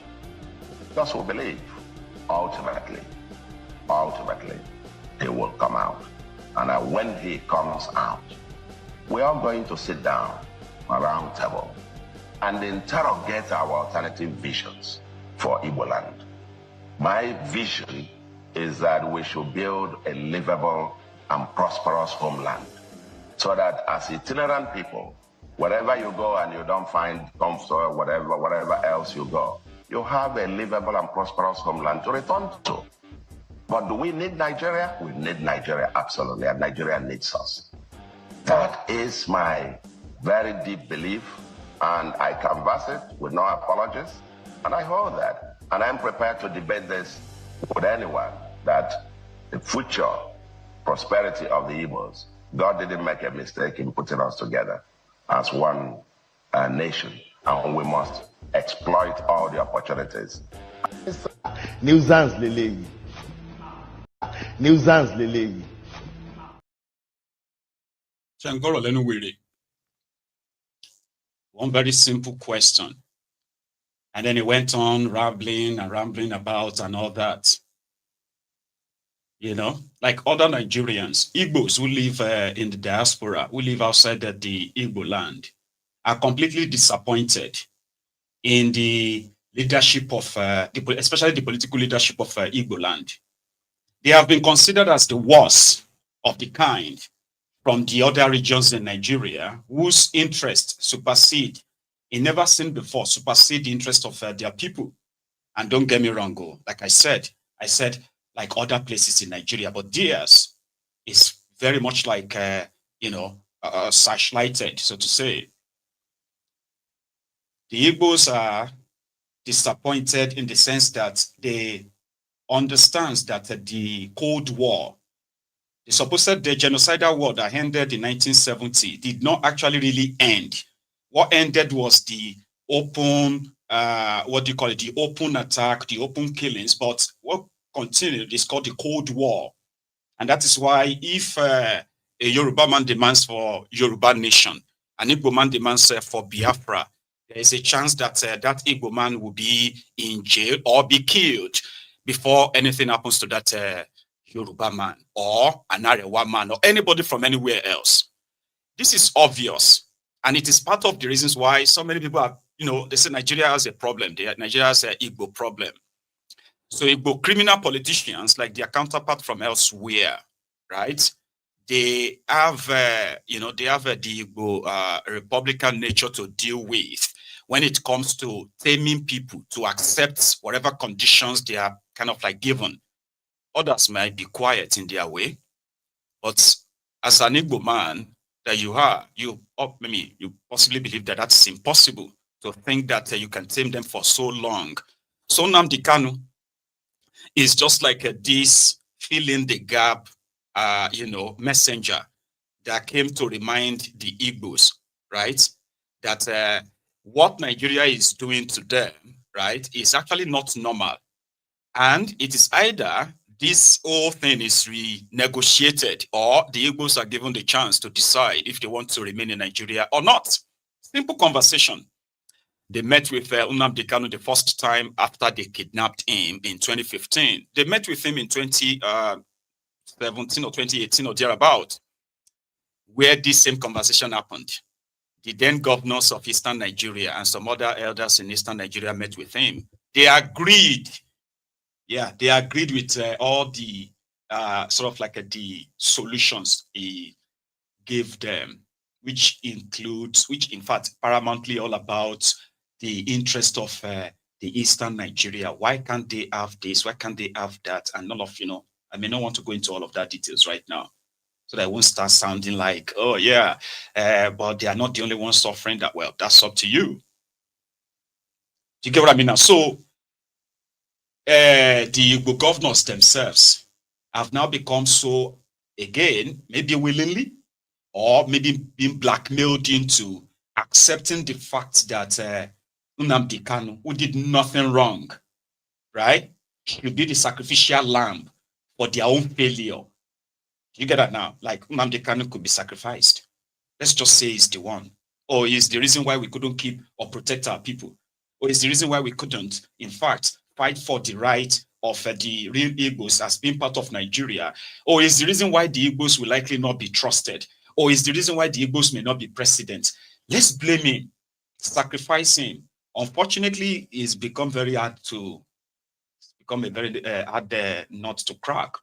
[SPEAKER 9] those who believe, ultimately, he will come out. And when he comes out, we are going to sit down around the table and interrogate our alternative visions for Igbo land. My vision is that we should build a livable and prosperous homeland, so that as itinerant people, wherever you go and you don't find comfort, whatever else you go, you have a livable and prosperous homeland to return to. But do we need Nigeria? We need Nigeria, absolutely, and Nigeria needs us. That is my very deep belief, and I canvass it with no apologies, and I hold that. And I'm prepared to debate this with anyone, that the future prosperity of the Igbos, God didn't make a mistake in putting us together as one nation, and we must exploit all the opportunities.
[SPEAKER 2] Nuisance Lele. Nuisance Lele.
[SPEAKER 1] One very simple question. And then he went on rambling about and all that. Like other Nigerians, Igbos who live in the diaspora, who live outside the Igbo land, are completely disappointed in the leadership of, especially the political leadership of Igbo land. They have been considered as the worst of the kind from the other regions in Nigeria, whose interests supersede, never seen before, supersede the interest of their people. And don't get me wrong, like I said, like other places in Nigeria, but theirs is very much like, sashlighted, so to say. The Igbos are disappointed in the sense that they understand that the Cold War, the supposed genocidal war that ended in 1970, did not actually really end. What ended was the open, the open attack, the open killings, but what continued is called the Cold War. And that is why if a Yoruba man demands for Yoruba nation, an Igbo man demands for Biafra, there is a chance that that Igbo man will be in jail or be killed before anything happens to that Yoruba man or an Arewa man or anybody from anywhere else. This is obvious. And it is part of the reasons why so many people are, they say Nigeria has a problem. Nigeria has an Igbo problem. So Igbo criminal politicians, like their counterpart from elsewhere, right? They have, the Igbo Republican nature to deal with when it comes to taming people to accept whatever conditions they are kind of like given. Others might be quiet in their way, but as an Igbo man that you are, you possibly believe that that's impossible to think that you can tame them for so long. So Nnamdi Kanu is just like this filling the gap, messenger that came to remind the Igbos, right, that what Nigeria is doing to them, right, is actually not normal. And it is either this whole thing is renegotiated or the Igbos are given the chance to decide if they want to remain in Nigeria or not. Simple conversation. They met with Nnamdi Kanu the first time after they kidnapped him in 2015. They met with him in 2017 or 2018 or thereabout, where this same conversation happened. The then governors of Eastern Nigeria and some other elders in Eastern Nigeria met with him. They agreed. Yeah, they agreed with all the the solutions he gave them, which in fact, paramountly all about the interest of the Eastern Nigeria. Why can't they have this? Why can't they have that? And all of, I may not want to go into all of that details right now, so that I won't start sounding like, oh yeah, but they are not the only ones suffering that. Well, that's up to you. Do you get what I mean now? So the Igbo governors themselves have now become so, again, maybe willingly, or maybe being blackmailed into accepting the fact that Nnamdi Kanu, who did nothing wrong, right, should be the sacrificial lamb for their own failure. You get that now? Like Nnamdi Kanu could be sacrificed. Let's just say he's the one. Or he's the reason why we couldn't keep or protect our people. Or he's the reason why we couldn't, in fact, fight for the right of the real Igbos as being part of Nigeria. Or is the reason why the Igbos will likely not be trusted. Or is the reason why the Igbos may not be president. Let's blame him, sacrifice him. Unfortunately, it's become very hard to, a very hard nut to crack.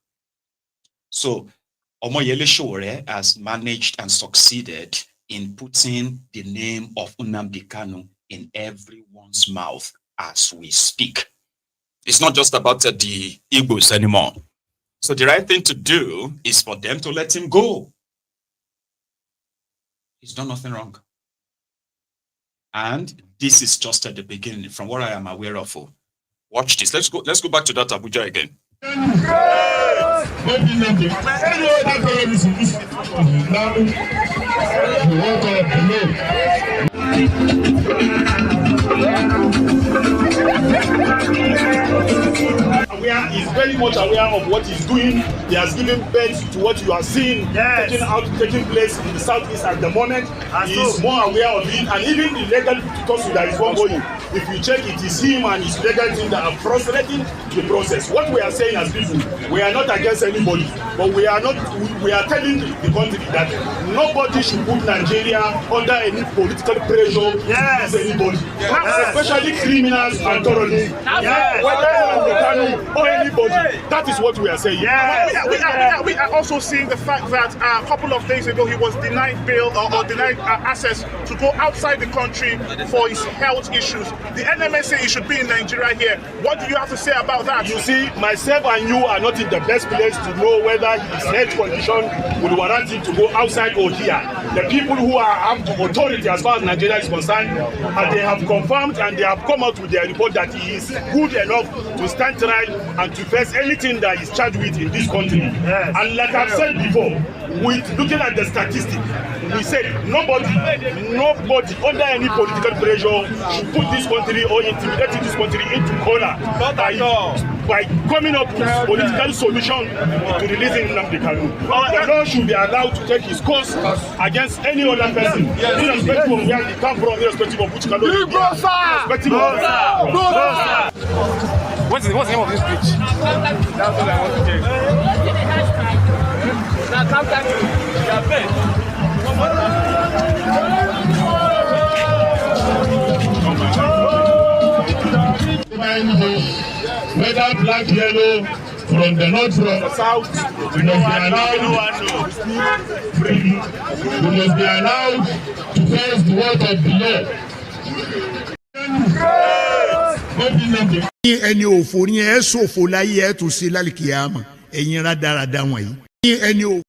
[SPEAKER 1] So Omoyele Sowore has managed and succeeded in putting the name of Nnamdi Kanu in everyone's mouth as we speak. It's not just about the Igbos anymore. So the right thing to do is for them to let him go. He's done nothing wrong. And this is just at the beginning, from what I am aware of. Watch this. Let's go back to that Abuja again.
[SPEAKER 7] Is very much aware of what he's doing. He has given birth to what you are seeing taking place in the southeast at the moment. He is more aware of it, and even the legal tussle that is ongoing. If you check, it is him and his legal team that are frustrating the process. What we are saying as people, we are not against anybody, but we are telling the country that nobody should put Nigeria under any political pressure against anybody, especially criminals and terrorists. Or anybody. That is what we are saying.
[SPEAKER 10] We are also seeing the fact that a couple of days ago he was denied bail or denied access to go outside the country for his health issues. The NMA say he should be in Nigeria here. What do you have to say about that?
[SPEAKER 7] You see, myself and you are not in the best place to know whether his health condition would warrant him to go outside or here. The people who have the authority as far as Nigeria is concerned, they have confirmed and they have come out with their report that he is good enough to stand trial and to face anything that is charged with in this country. And like I've said before, with looking at the statistics, we said nobody under any political pressure should put this country or intimidate this country into corner by coming up with a political solution to releasing Nnamdi Kanu. The law should be allowed to take his course against any other person, irrespective of where he comes from, irrespective of which color he is, irrespective of
[SPEAKER 10] What's the name of this bridge? That's what I want to check.
[SPEAKER 4] find homes, whether black, yellow, from the north, from the south, we must be allowed free. We must be allowed to face the word of the law.
[SPEAKER 2] Ẹni òfò ni ẹ ṣòfò láyé ẹ tún ṣe lálìkìyàmà ẹ̀yin rádaràda wọ̀nyí.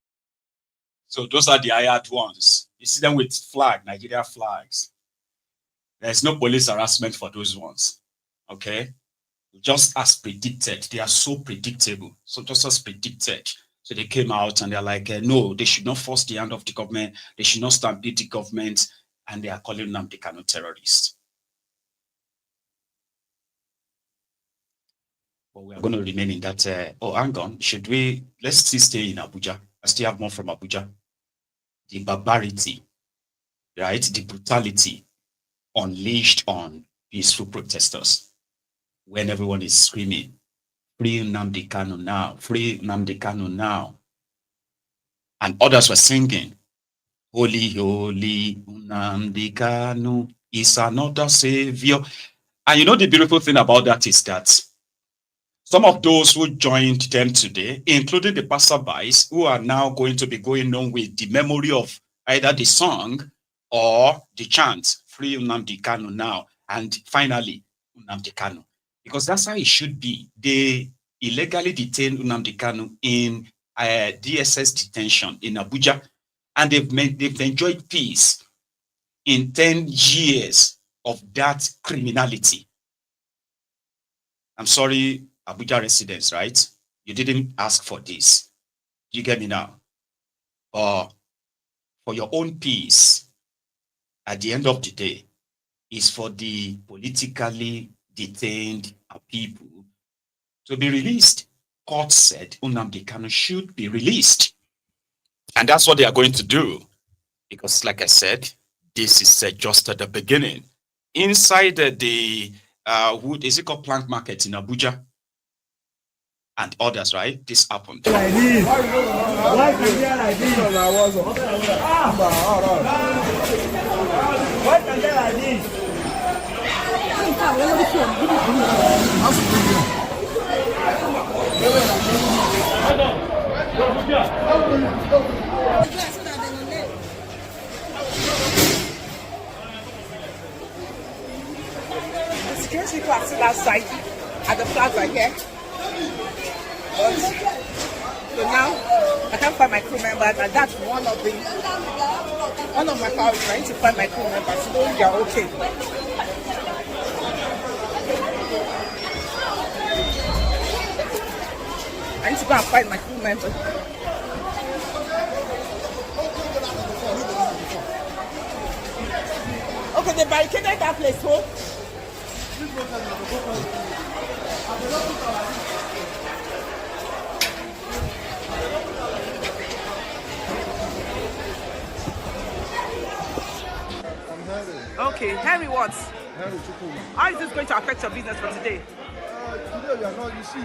[SPEAKER 1] So those are the hired ones. You see them with flag, Nigeria flags. There's no police harassment for those ones. Okay? Just as predicted. They are so predictable. So just as predicted. So they came out and they're like, no, they should not force the hand of the government. They should not stampede the government. And they are calling Nnamdi Kanu terrorists. But we are going to remain in that. Oh, hang on. Let's still stay in Abuja. I still have more from Abuja. The barbarity, right? The brutality unleashed on peaceful protesters when everyone is screaming, free Nnamdi Kanu now, free Nnamdi Kanu now. And others were singing, holy, holy Nnamdi Kanu is another savior. And you know the beautiful thing about that is that some of those who joined them today, including the passerbys, who are now going to be going on with the memory of either the song or the chant, free Nnamdi Kanu now, and finally, Nnamdi Kanu. Because that's how it should be. They illegally detained Nnamdi Kanu in DSS detention in Abuja, and they've enjoyed peace in 10 years of that criminality. I'm sorry, Abuja residents, right? You didn't ask for this. You get me now? For your own peace, at the end of the day, is for the politically detained people to be released. Court said Nnamdi Kanu should be released. And that's what they are going to do. Because like I said, this is just at the beginning. Inside the wood, is it called Plank Market in Abuja? And others, right? This happened.
[SPEAKER 6] Why can you like this? Why can you like this?
[SPEAKER 11] The security people are still outside at the plaza here. But, so now I can't find my crew members, and that's one of my priorities. I need to find my crew members so they are okay. I need to go and find my crew members. Okay, they barricaded that place, so. Okay, Henry what?
[SPEAKER 12] Henry Chukwu.
[SPEAKER 11] How is this going to affect your business for today?
[SPEAKER 12] Today we are not, you see, we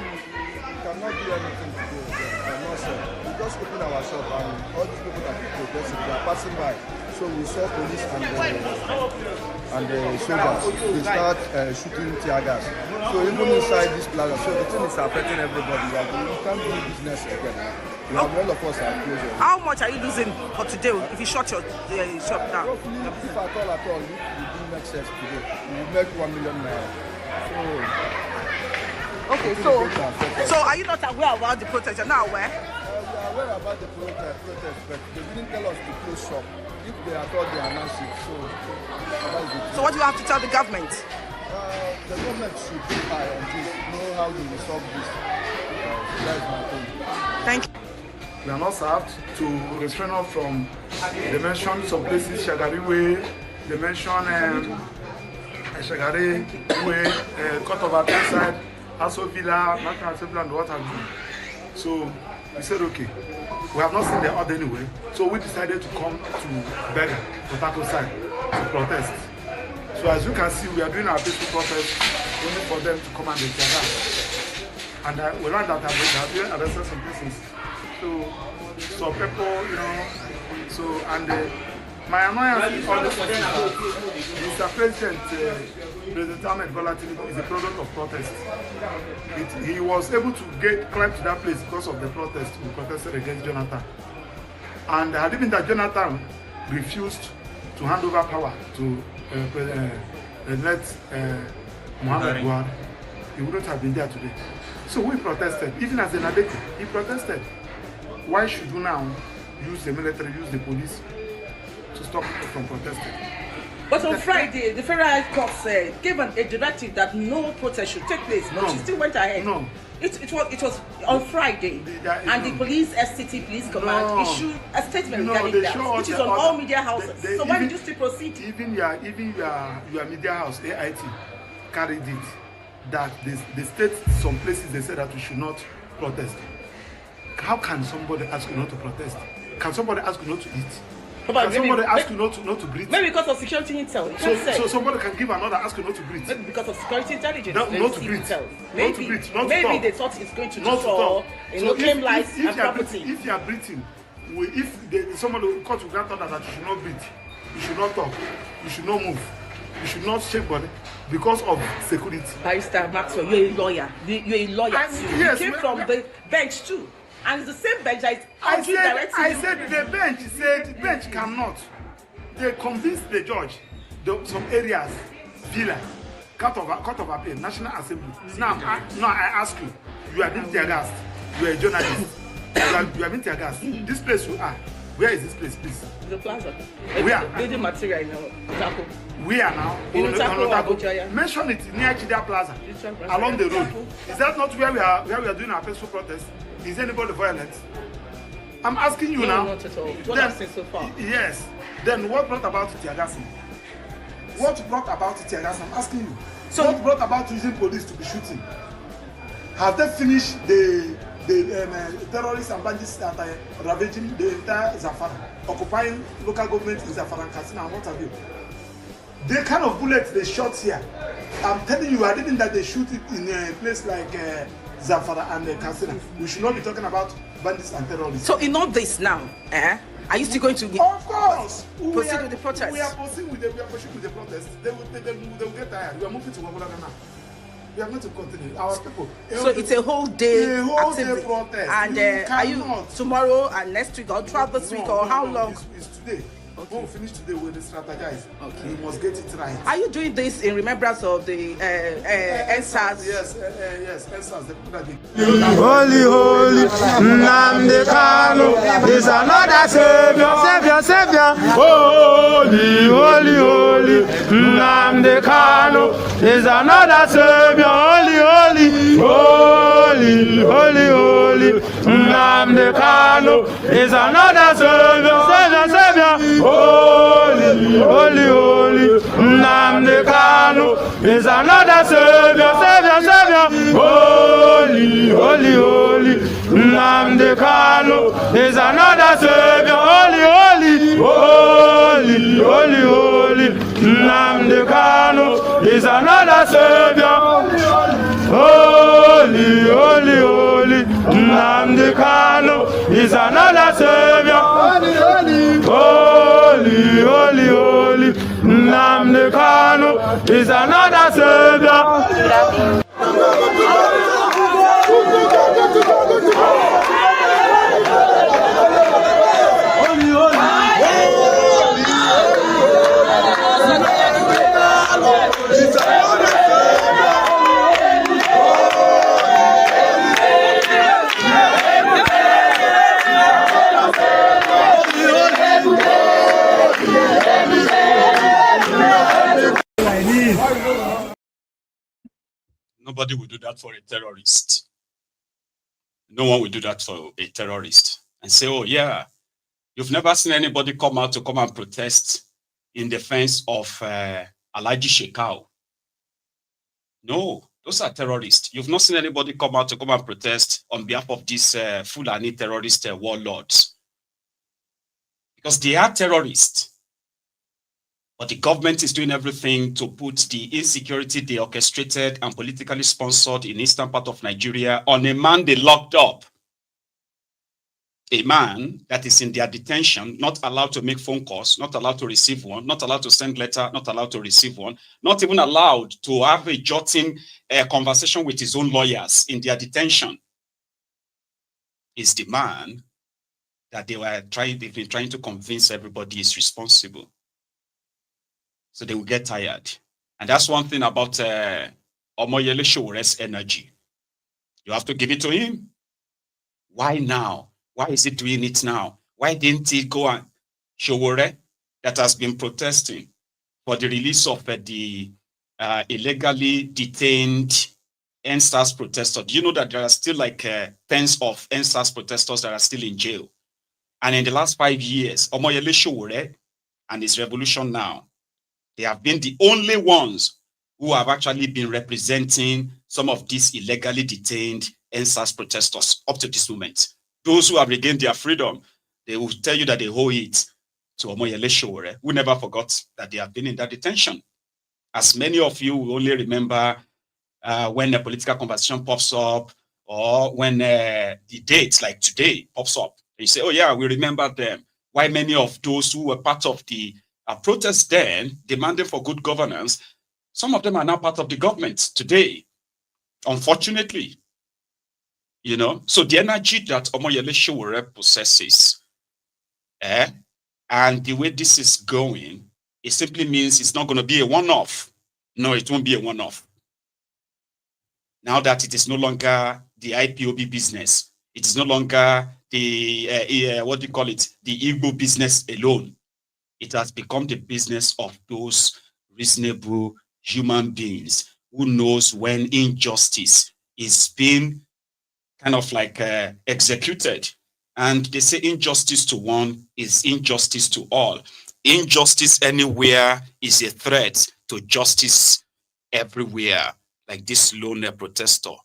[SPEAKER 12] cannot do anything today. We are not sure. We just open our shop and all these people that are protesting, they are passing by. So we saw police and the soldiers, they start shooting tear gas. So even inside this plaza, so the thing is affecting everybody. We can't do business again. All of us are closing.
[SPEAKER 11] How much are you losing for today if you shut your shop down?
[SPEAKER 12] Roughly, if at all, we do next steps today. We will make 1 million naira.
[SPEAKER 11] Okay, so are you not aware about the protest? You're not aware?
[SPEAKER 12] We are aware about the protest, but they didn't tell us to close shop. If they are told, they announce it.
[SPEAKER 11] So what do you have to tell the government?
[SPEAKER 12] The government should be high on this, know how to resolve this. That's my thing.
[SPEAKER 11] Thank you.
[SPEAKER 13] We are not served to restrain us from, they mentioned some places, Shagari Way, they mentioned Shagari Way, Court of Appeal side, Aso Villa, National Assembly, and what have you. So we said, okay, we have not seen the order anyway, so we decided to come to Bergen, Potato side, to protest. So as you can see, we are doing our peaceful protest only for them to come and take their gas. And we learned that they are doing arrested some places. So people, you know, so and My annoyance is Mr. President, President Ahmed Bola Tinubu is a product of protest. He was able to climb to that place because of the protest. We protested against Jonathan. And had it been that Jonathan refused to hand over power to let Muhammad Buhari, he wouldn't have been there today. So we protested. Even as an Adeko, he protested. Why should we now use the military, use the police to stop people from protesting?
[SPEAKER 11] But on Friday, the Federal High Court gave a directive that no protest should take place, but she still went ahead.
[SPEAKER 13] No.
[SPEAKER 11] It was on Friday, and the police, FCT Police Command, issued a statement regarding that, which is on all media houses. So why did you still proceed?
[SPEAKER 13] Even your media house, AIT, carried it, that they state some places they said that we should not protest. How can somebody ask you not to protest? Can somebody ask you not to eat? Can somebody ask you not to breathe?
[SPEAKER 11] Maybe because of security intel.
[SPEAKER 13] So somebody can give another ask you not to breathe.
[SPEAKER 11] Maybe because of security intelligence.
[SPEAKER 13] Not to breathe.
[SPEAKER 11] Maybe they thought it's going to destroy claim lives and property.
[SPEAKER 13] If you are breathing, if somebody court will grant order that you should not breathe, you should not talk, you should not move, you should not shake body because of security.
[SPEAKER 11] Barrister Maxwell, you're a lawyer. You're a lawyer.
[SPEAKER 13] Yes,
[SPEAKER 11] you came from the bench too. And it's the same bench that is
[SPEAKER 13] I said the bench said the bench cannot. They convinced the judge, some areas, Villa, Court of Appeal, National Assembly. Now I ask you, you are being teargassed, you are a journalist, you are being teargassed. This place you are, where is this place, please?
[SPEAKER 11] The plaza.
[SPEAKER 13] Where?
[SPEAKER 11] Building material in Utako.
[SPEAKER 13] Where now?
[SPEAKER 11] In Utako, Abuja, yeah.
[SPEAKER 13] Mention it near Chida Plaza, along the road. Is that not where we are doing our peaceful protest? Is anybody violent? I'm asking you now.
[SPEAKER 11] Not at all. What I've seen so far.
[SPEAKER 13] Yes. Then what brought about teargassing? What brought about teargassing? I'm asking you. So what brought about using police to be shooting? Have they finished the terrorists and bandits that are ravaging the entire Zamfara, occupying local government in Zamfara and Katsina, and what have you? The kind of bullets they shot here, I'm telling you, I didn't that they shoot it in a place like Zamfara and Katsina. We should not be talking about bandits and terrorists.
[SPEAKER 11] So in all this now, are you still going to
[SPEAKER 13] of course
[SPEAKER 11] proceed with the protest?
[SPEAKER 13] We are proceeding with the protest. They will get tired. We are moving to Wabulaga now. We are going to continue. Our people.
[SPEAKER 11] So it's a whole day
[SPEAKER 13] activity. Protest.
[SPEAKER 11] And are you tomorrow and next week or throughout this week or how long?
[SPEAKER 13] It's today. Okay. When we finish today, we'll strategize. Okay. We must get it right.
[SPEAKER 11] Are you doing this in remembrance of the NSAS?
[SPEAKER 13] Yes, NSAS.
[SPEAKER 14] Holy, Nnamdi Kanu is another savior. Holy, Nnamdi Kanu is another savior. Holy, Nnamdi Kanu is another savior. Holy, Nnamdi Kanu is another savior. Holy, Nnamdi Kanu is another savior. Holy, Nnamdi Kanu is another savior. Holy, Nnamdi Kanu is another savior. Holy, Nnamdi Kanu is another savior.
[SPEAKER 1] Nobody will do that for a terrorist. No one will do that for a terrorist and say, oh yeah, you've never seen anybody come out to come and protest in defense of Alhaji Shekau. No, those are terrorists. You've not seen anybody come out to come and protest on behalf of these Fulani terrorist warlords. Because they are terrorists. But the government is doing everything to put the insecurity they orchestrated and politically sponsored in eastern part of Nigeria on a man they locked up. a man that is in their detention, not allowed to make phone calls, not allowed to receive one, not allowed to send letter, not allowed to receive one, not even allowed to have a jotting conversation with his own lawyers in their detention, is the man that they've been trying to convince everybody is responsible. So they will get tired. And that's one thing about Omoyele Sowore's energy. You have to give it to him. Why now? Why is he doing it now? Why didn't he go and Sowore, that has been protesting for the release of the illegally detained NSAS protesters? Do you know that there are still like tens of NSAS protesters that are still in jail? And in the last 5 years, Omoyele Sowore and his revolution now, they have been the only ones who have actually been representing some of these illegally detained NSAS protesters up to this moment. Those who have regained their freedom, they will tell you that they owe it to Omoyele Sowore, who never forgot that they have been in that detention. As many of you will only remember when a political conversation pops up, or when the date like today pops up, you say, oh yeah, we remember them. Why many of those who were part of the protest then, demanding for good governance, some of them are now part of the government today, unfortunately. You know, so the energy that Omoyele Sowore possesses, and the way this is going, it simply means it's not going to be a one-off. No, it won't be a one-off. Now that it is no longer the IPOB business, it is no longer the, what do you call it, the Igbo business alone. It has become the business of those reasonable human beings who knows when injustice is being kind of like executed. And they say injustice to one is injustice to all. Injustice anywhere is a threat to justice everywhere, like this lone protester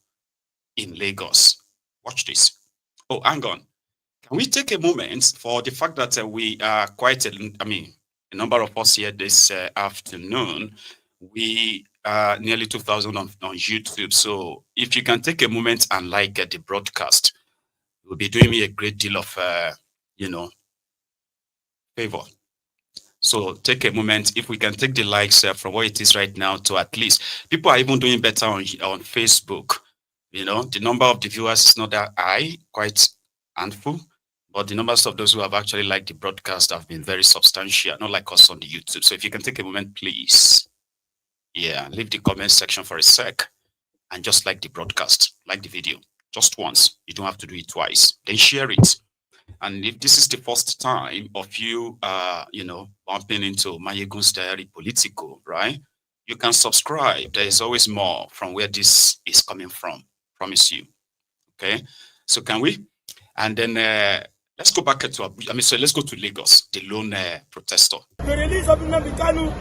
[SPEAKER 1] in Lagos. Watch this. Oh, hang on. Can we take a moment for the fact that we are quite, a number of us here this afternoon, we are nearly 2,000 on YouTube. So if you can take a moment and like the broadcast, it will be doing me a great deal of, favor. So take a moment. If we can take the likes from what it is right now to at least, people are even doing better on Facebook. You know, the number of the viewers is not that high, quite handful, but the numbers of those who have actually liked the broadcast have been very substantial, not like us on the YouTube. So if you can take a moment, please. Yeah, leave the comment section for a sec and just like the broadcast, like the video, just once. You don't have to do it twice. Then share it. And if this is the first time of you, bumping into Mayegun's Diary Politico, right? You can subscribe. There is always more from where this is coming from. Promise you. Okay. So can we? And then let's go back to Abuja. Let's go to Lagos, the lone protester.
[SPEAKER 6] The release of Nnamdi Kanu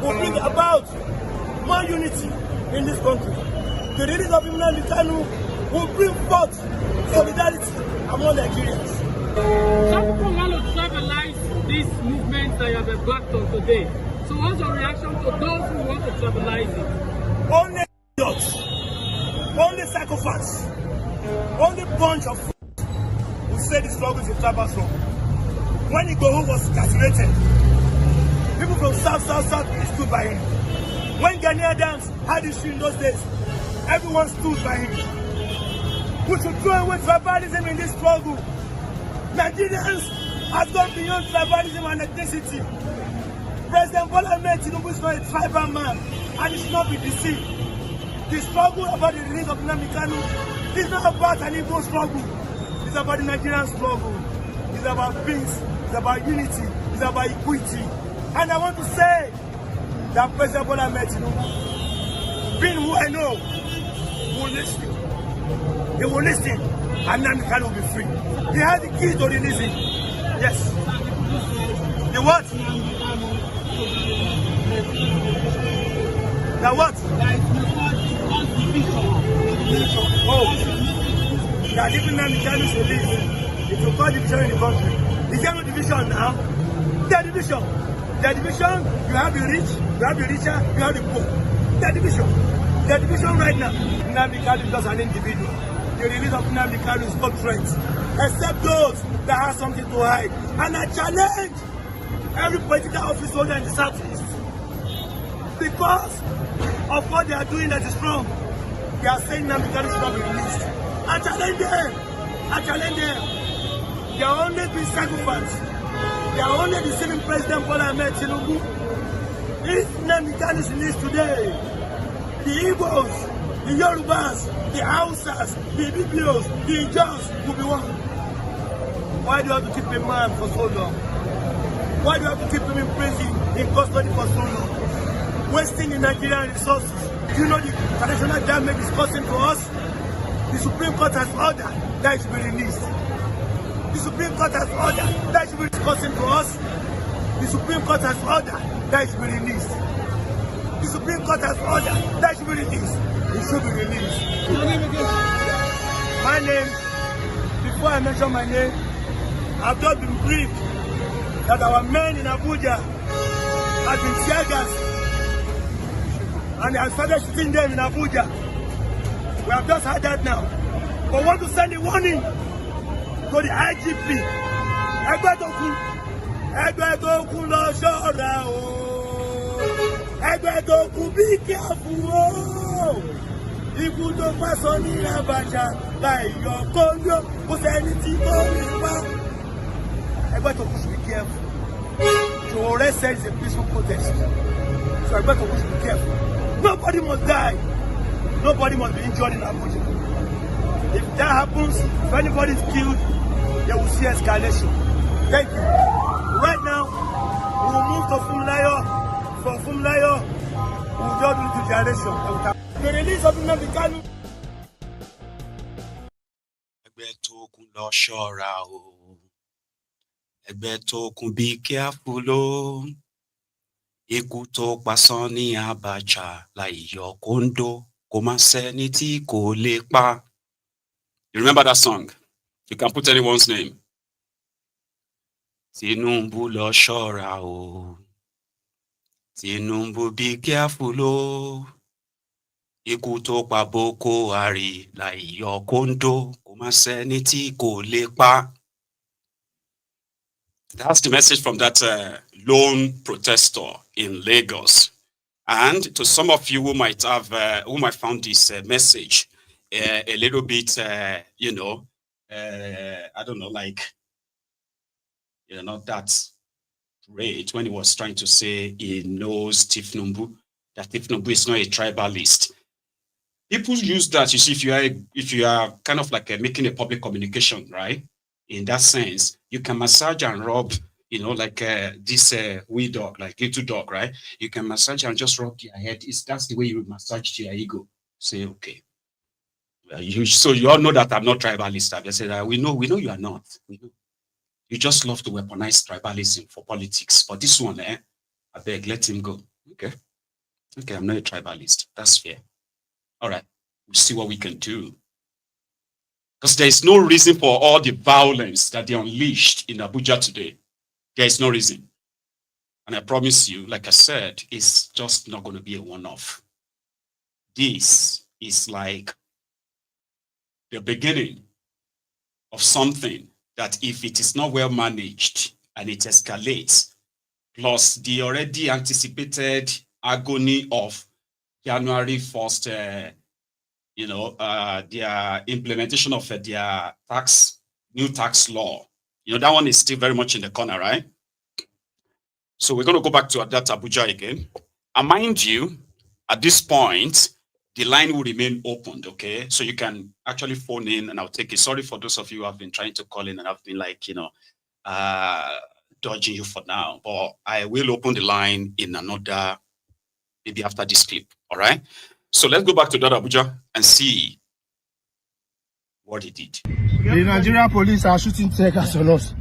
[SPEAKER 6] will bring about more unity in this country. The release of Nnamdi Kanu will bring forth solidarity among Nigerians.
[SPEAKER 15] Some people want to trivialize these movements that you have embarked on today. So what's your reaction to those who want to trivialize it?
[SPEAKER 6] Only idiots, only psychopaths, only bunch of who say the struggle is a tribal struggle. When Igboho was incarcerated, people from South stood by him. When Ghanaians had issue in those days, everyone stood by him. We should throw away tribalism in this struggle. Nigerians have gone beyond tribalism and ethnicity. President Bola Ahmed Tinubu is not a tribal man, and he should not be deceived. The struggle about the release of Nnamdi Kanu is not about an Igbo struggle. It's about the Nigerian struggle. It's about peace. It's about unity. It's about equity. And I want to say that President Bola Ahmed Tinubu, being who I know, will listen. He will listen, and Nnamdi Kanu will be free. He has the keys to release him. Yes. The what? The what? Oh. That if Nnamdi Kanu is released, it will cause division in the country. Is there no division now? There is division. The division, you have the rich, you have the richer, you have the poor. The division. The division right now. Nnamdi Kanu is just an individual. The release of Nnamdi Kanu is not threat. except those that have something to hide. And I challenge every political office holder in the Southeast, because of what they are doing that is wrong. They are saying Nnamdi Kanu should not be released. I challenge them. I challenge them. They are only being sacrificed. They are only deceiving President Bola Ahmed Tinubu. If Nnamdi Kanu is released today, the Igbos, the Yorubas, the Hausas, the Ibibios, the Ijos will be one. Why do you have to keep a man for so long? Why do you have to keep him in prison, in custody for so long? Wasting the Nigerian resources. Do you know the traditional damage is causing to us? The Supreme Court has ordered that it should be released. The Supreme Court has ordered that it should be causing to us. The Supreme Court has ordered that it should be released. The Supreme Court has ordered that it should be released. It should be released. My name, before I mention my name, I've just been briefed that our men in Abuja have been teargassed, and they have started shooting them in Abuja. We have just heard that now. But want to send a warning to the IGP. Egbedoku lo ṣọ́ra o. Egbedoku be careful o. Ikú tó pàṣọ ní Abacha láì yọ kóńdó kò sẹ́ni tí kò rí pa. Egbedoku should be careful. Sowore said it's a peaceful protest. So Egbedoku should be careful. Nobody must die. Nobody must be injured in Abuja. If that happens, if anybody is killed, they will see escalation. Thank you. Right now, we will move to Funlayo. From Funlayo, we will go to generation. The release of Nnamdi Kanu.
[SPEAKER 1] Egbedoku lo ṣọ́ra o. Egbedoku be careful o. Ikú tó pàṣán ní Abacha láì yọ kóńdó kò má sẹ́ni tí kò lè pa. You remember that song? You can put anyone's name. Tinubu lo ṣọ́ra o. Tinubu be careful o. Ikú tó pa Boko Haram láì yọ kóńdó kò má sẹ́ni tí kò lè pa. That's the message from that lone protester in Lagos. And to some of you who might have, who might found this message a little bit, you know, I don't know, like, you know, not that great when he was trying to say he knows Tifnumbu, that Tifnumbu is not a tribalist. People use that, you see, if you are kind of like making a public communication, right? In that sense, you can massage and rub, you know, like this wee dog, like little dog, right? You can massage and just rub their head. That's the way you massage their ego. Say, okay. So you all know that I'm not tribalist. I just said, we know you are not. We know. You just love to weaponize tribalism for politics. But this one, I beg, let him go. Okay. Okay, I'm not a tribalist. That's fair. All right. We'll see what we can do. Because there is no reason for all the violence that they unleashed in Abuja today. There is no reason. And I promise you, like I said, it's just not going to be a one-off. This is like the beginning of something that if it is not well managed and it escalates, plus the already anticipated agony of January 1st, you know, their implementation of their new tax law. You know, that one is still very much in the corner, right? So we're going to go back to that Abuja again. And mind you, at this point, the line will remain opened, okay? So you can actually phone in and I'll take it. Sorry for those of you who have been trying to call in and I've been like, you know, dodging you for now. But I will open the line in another, maybe after this clip, all right? So let's go back to that Abuja and see what he did.
[SPEAKER 2] The Nigerian police are shooting tear gas on us.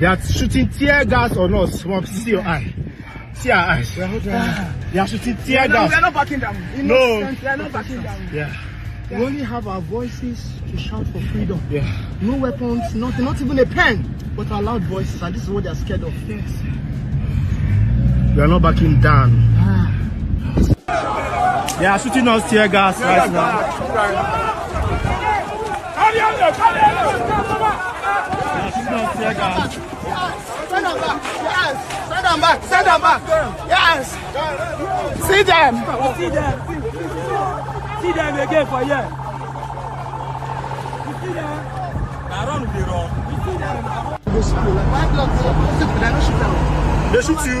[SPEAKER 2] They are shooting tear gas on us. See your eye. See our eyes. They are shooting tear gas.
[SPEAKER 6] We are not backing down.
[SPEAKER 2] No.
[SPEAKER 6] We are not backing down.
[SPEAKER 2] Yeah.
[SPEAKER 6] We only have our voices to shout for freedom.
[SPEAKER 2] Yeah.
[SPEAKER 6] No weapons, nothing, not even a pen, but our loud voices, and this is what they are scared of. Yes.
[SPEAKER 2] We are not backing down. They are shooting us tear gas right now.
[SPEAKER 7] Send them back. Yes. Send them back. Send them back. Yes. See them.
[SPEAKER 6] See them. See them again for here. You see them? Now run with the wrong. You see them?
[SPEAKER 7] They shoot you.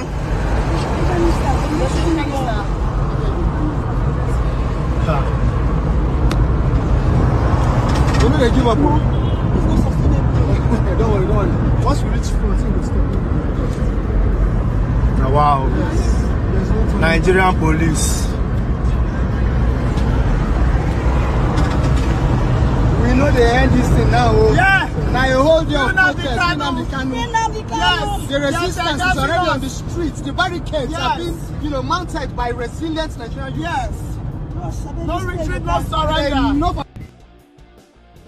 [SPEAKER 12] You know they give up. Don't worry, don't worry. Once we reach front, we'll stop.
[SPEAKER 7] Oh, wow.
[SPEAKER 12] Yes.
[SPEAKER 7] Nigerian police.
[SPEAKER 12] We know they end this thing now. Oh.
[SPEAKER 7] Yeah.
[SPEAKER 12] Now you hold your protest.
[SPEAKER 8] Nnamdi Kanu.
[SPEAKER 12] Yes. The resistance is already on the streets. The barricades have been, mounted by resilient Nigerian youth.
[SPEAKER 7] Yes. No retreat, no surrender.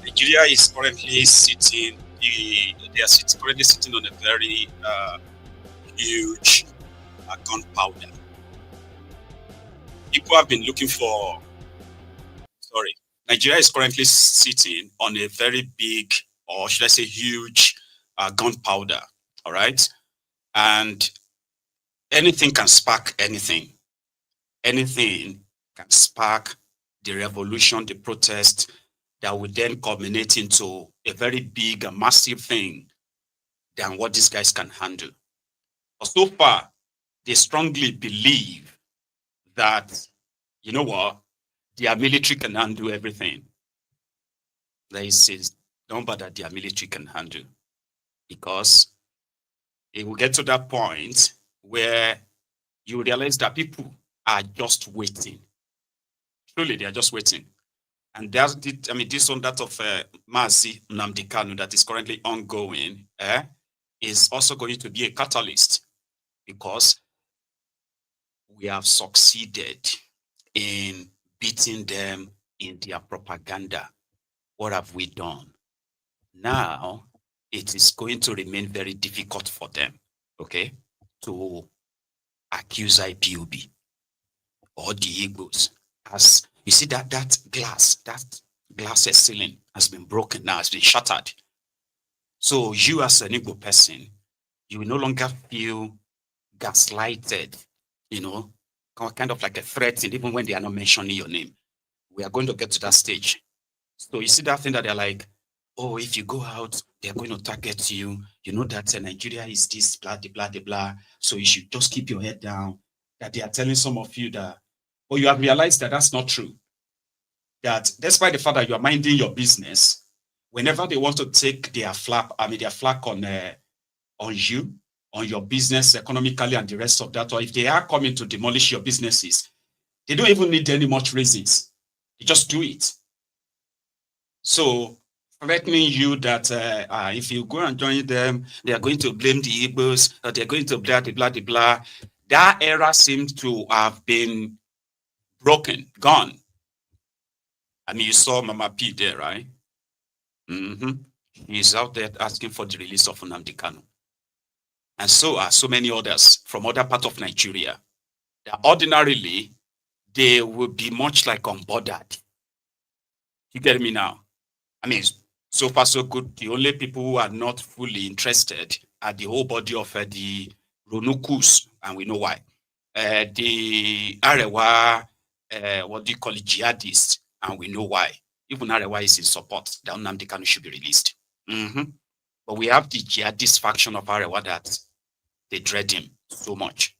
[SPEAKER 1] Nigeria is currently sitting. They are currently sitting on a very huge gunpowder. People have been looking for. Sorry, Nigeria is currently sitting on a very big, or should I say, huge gunpowder. All right, and anything can spark anything. Anything can spark the revolution, the protest that will then culminate into a very big and massive thing than what these guys can handle. But so far, they strongly believe that, you know what, their military can handle everything. They say, don't bother, their military can handle. Because it will get to that point where you realize that people are just waiting. Truly, they are just waiting. And that's it. I mean, this one, that of Mazi Nnamdi Kanu that is currently ongoing, is also going to be a catalyst, because we have succeeded in beating them in their propaganda. What have we done? Now, it is going to remain very difficult for them, okay, to accuse IPOB or the Igbos. As you see that glass ceiling has been broken now, has been shattered. So you as an Igbo person, you will no longer feel gaslighted, kind of like a threat, even when they are not mentioning your name. We are going to get to that stage. So you see that thing that they're like, oh, if you go out, they're going to target you. You know that Nigeria is this, blah, blah, blah, blah. So you should just keep your head down. That they are telling some of you that, you have realized that that's not true. That despite the fact that you are minding your business, whenever they want to take their flak on you, on your business economically and the rest of that, or if they are coming to demolish your businesses, they don't even need any much reasons. They just do it. So threatening you that if you go and join them, they are going to blame the Igbos, or they're going to blah, blah, blah, blah. That era seems to have been broken, gone. I mean, you saw Mama P there, right? He's out there asking for the release of Nnamdi Kanu. And so are so many others from other parts of Nigeria. That ordinarily, they will be much like unbothered. You get me now? I mean, so far so good. The only people who are not fully interested are the whole body of the Ronukus, and we know why. The Arewa, what do you call it, jihadists, and we know why. Even Arewa is in support that Nnamdi Kanu should be released. But we have the jihadist faction of Arewa that they dread him so much.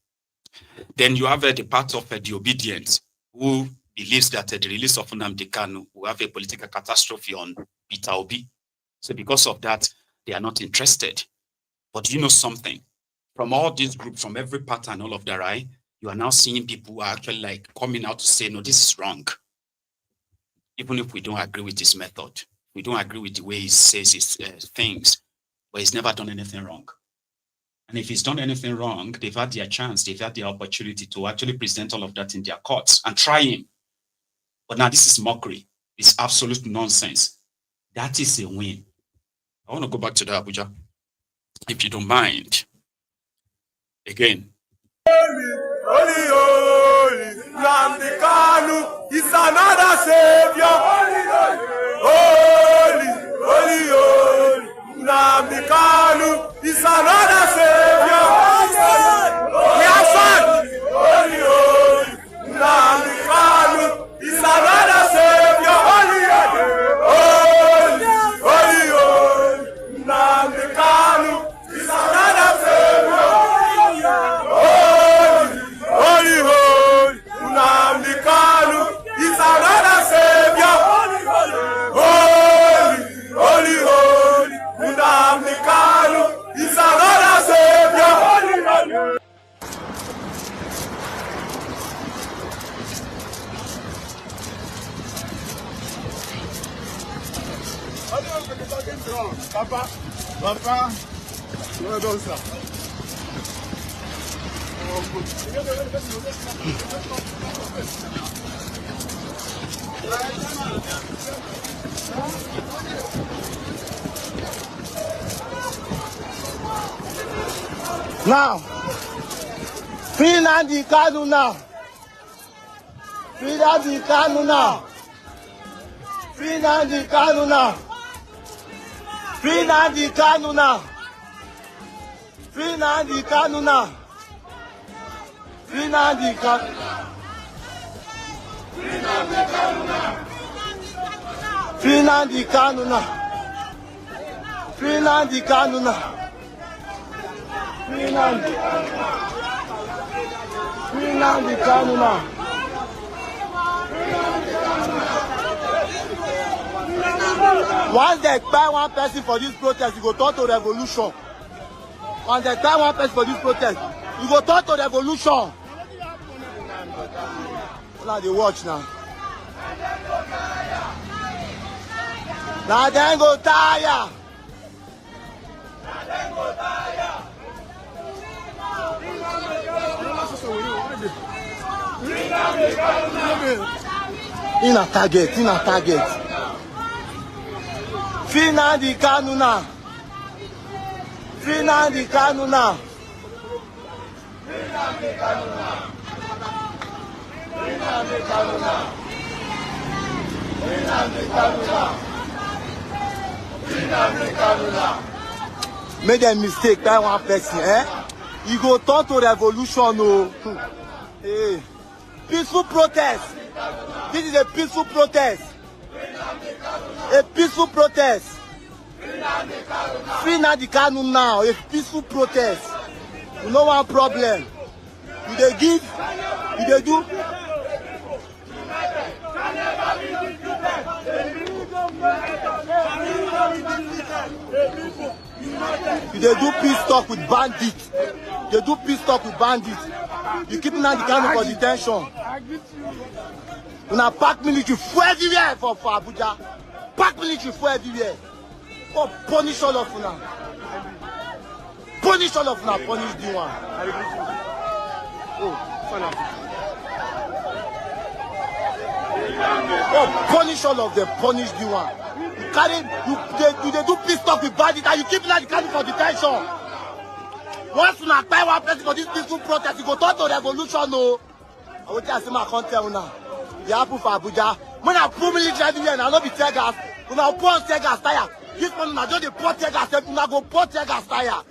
[SPEAKER 1] Then you have the part of the obedient who believes that the release of Nnamdi Kanu will have a political catastrophe on Peter Obi. So because of that, they are not interested. But you know something? From all these groups, from every part and all of that, right? You are now seeing people who are actually like coming out to say, no, this is wrong. Even if we don't agree with his method, we don't agree with the way he says his things, but he's never done anything wrong. And if he's done anything wrong, they've had their chance, they've had their opportunity to actually present all of that in their courts and try him. But now this is mockery. It's absolute nonsense. That is a win. I want to go back to the Abuja, if you don't mind. Again.
[SPEAKER 14] Holy, Nnamdi Kanu is another savior. Holy,
[SPEAKER 2] Papa, Papa, well done, sir.
[SPEAKER 3] Now, free Nnamdi Kanu now. Free Nnamdi Kanu now. Free Nnamdi Kanu now. Free Nnamdi Kanu now. Free Nnamdi Kanu now. Free Nnamdi Kanu. Free Nnamdi Kanu now. Free Nnamdi Kanu now. Free Nnamdi. Free Nnamdi Kanu now. Once they buy one person for this protest, you go turn to revolution. Once they buy one person for this protest, you go turn to revolution. Now they watch now. Now then go tire. In a target, in a target. Free Nnamdi Kanu now. Free Nnamdi Kanu now. Free Nnamdi Kanu now. Free Nnamdi Kanu now. Free Nnamdi Kanu now. Free Nnamdi Kanu now. Make a mistake, that one person, eh? You go turn to revolution, no. Hey. Peaceful protest. This is a peaceful protest. A peaceful protest. Free Nnamdi Kanu now. A peaceful protest. No one problem. You dey give, you dey do. You dey do peace talk with bandits. They do peace talk with bandits. You keep Nnamdi Kanu for detention. Una pack military full everywhere for Abuja. Pack military full everywhere. Oh, punish all of una. Punish all of una. Punish the one. Oh, punish all of them. Punish the one. You carry. They do peace talk with bandits and you keep Nnamdi Kanu for detention. Once una buy one person for this peaceful protest, you go turn to revolution, no. I will tell you my content now. The apple for Abuja. When I pull military everywhere and I not be teargassed, when I pour teargassed tire, this one I just pour teargassed, when I go pour teargassed tire.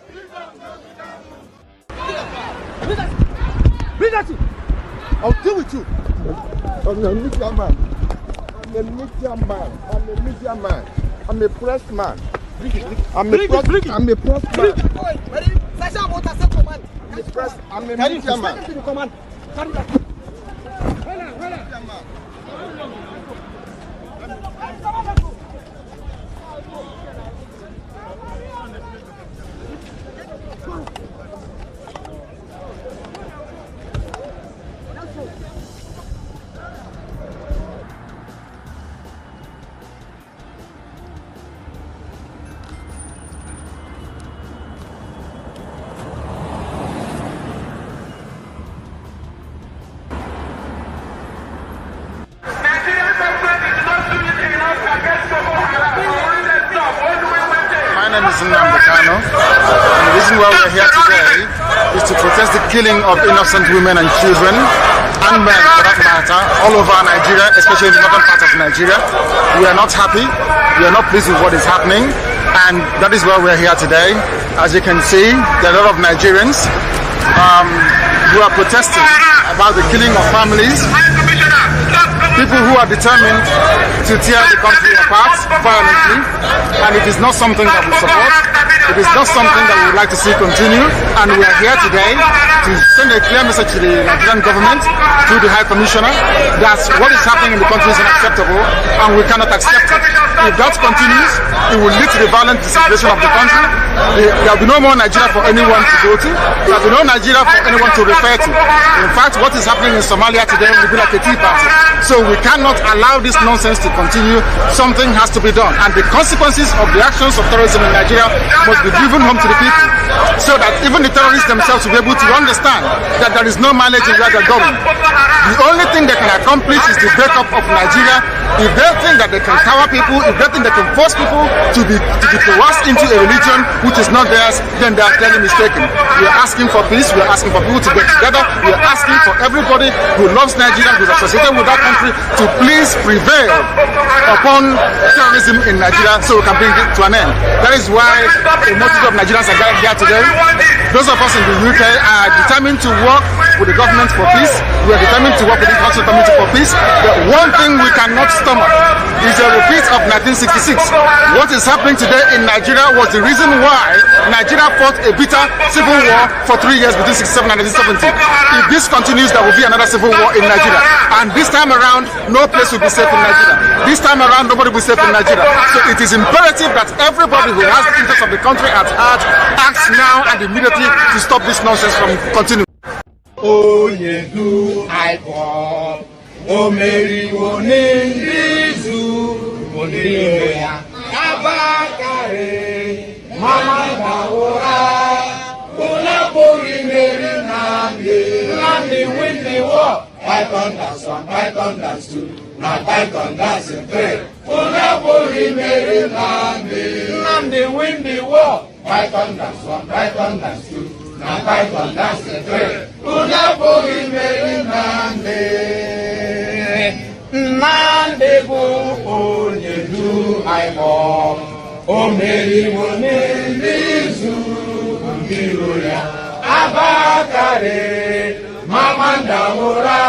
[SPEAKER 3] Bring that to. I'll deal with you.
[SPEAKER 2] I'm a media man. I'm a media man. I'm a media man. I'm a press man. I'm a press man. I'm a media man.
[SPEAKER 12] My name is Nnamdi Kanu, and the reason why we're here today is to protest the killing of innocent women and children, and men for that matter, all over Nigeria, especially in the northern part of Nigeria. We are not happy, we are not pleased with what is happening, and that is why we're here today. As you can see, there are a lot of Nigerians who are protesting about the killing of families, people who are determined to tear the country apart violently, and it is not something that we support.
[SPEAKER 16] It is not something that we would like to see continue, and we are here today to send a clear message to the Nigerian government, to the High Commissioner, that what is happening in the country is unacceptable, and we cannot accept it. If that continues, it will lead to the violent disintegration of the country. There will be no more Nigeria for anyone to go to. There will be no Nigeria for anyone to refer to. In fact, what is happening in Somalia today will be like a tea party. So we cannot allow this nonsense to continue. Something has to be done. And the consequences of the actions of terrorism in Nigeria must be driven home to the people, so that even the terrorists themselves will be able to understand that there is no mileage in where they're going. The only thing they can accomplish is the breakup of Nigeria. If they think that they can cower people, if they think they can force people to be coerced into a religion which is not theirs, then they are clearly mistaken. We are asking for peace. We are asking for people to get together. We are asking for everybody who loves Nigeria, who is associated with that country, to please prevail upon terrorism in Nigeria so we can bring it to an end. That is why a multitude of Nigerians are gathered here today. Those of us in the UK are determined to work with the government for peace. We are determined to work with the International Community for peace. The one thing we cannot stomach is a repeat of 1966. What is happening today in Nigeria was the reason why Nigeria fought a bitter civil war for 3 years between 1967 and 1970. If this continues, there will be another civil war in Nigeria. And this time around, no place will be safe in Nigeria. This time around, nobody will be safe in Nigeria. So it is imperative that everybody who has the interest of the country at heart acts now and immediately to stop this nonsense from continuing.
[SPEAKER 3] Onyedu IPOB, Omeriwo n'Ndizu, Oniriwe ya, Abakare, Mama Dawora, Unapuri Meri Nnamdi win the war. Python that's one, Python that's two, now Python that's a three. Unapuri Meri Nnamdi win the war. Python that's one, Python that's two. Na Python that's the three. Unapuri Meri Nnamdi bu Onyedu IPOB, Omeriwo n'Ndizu, Oniriwe ya, Abakare, Mama Dawora,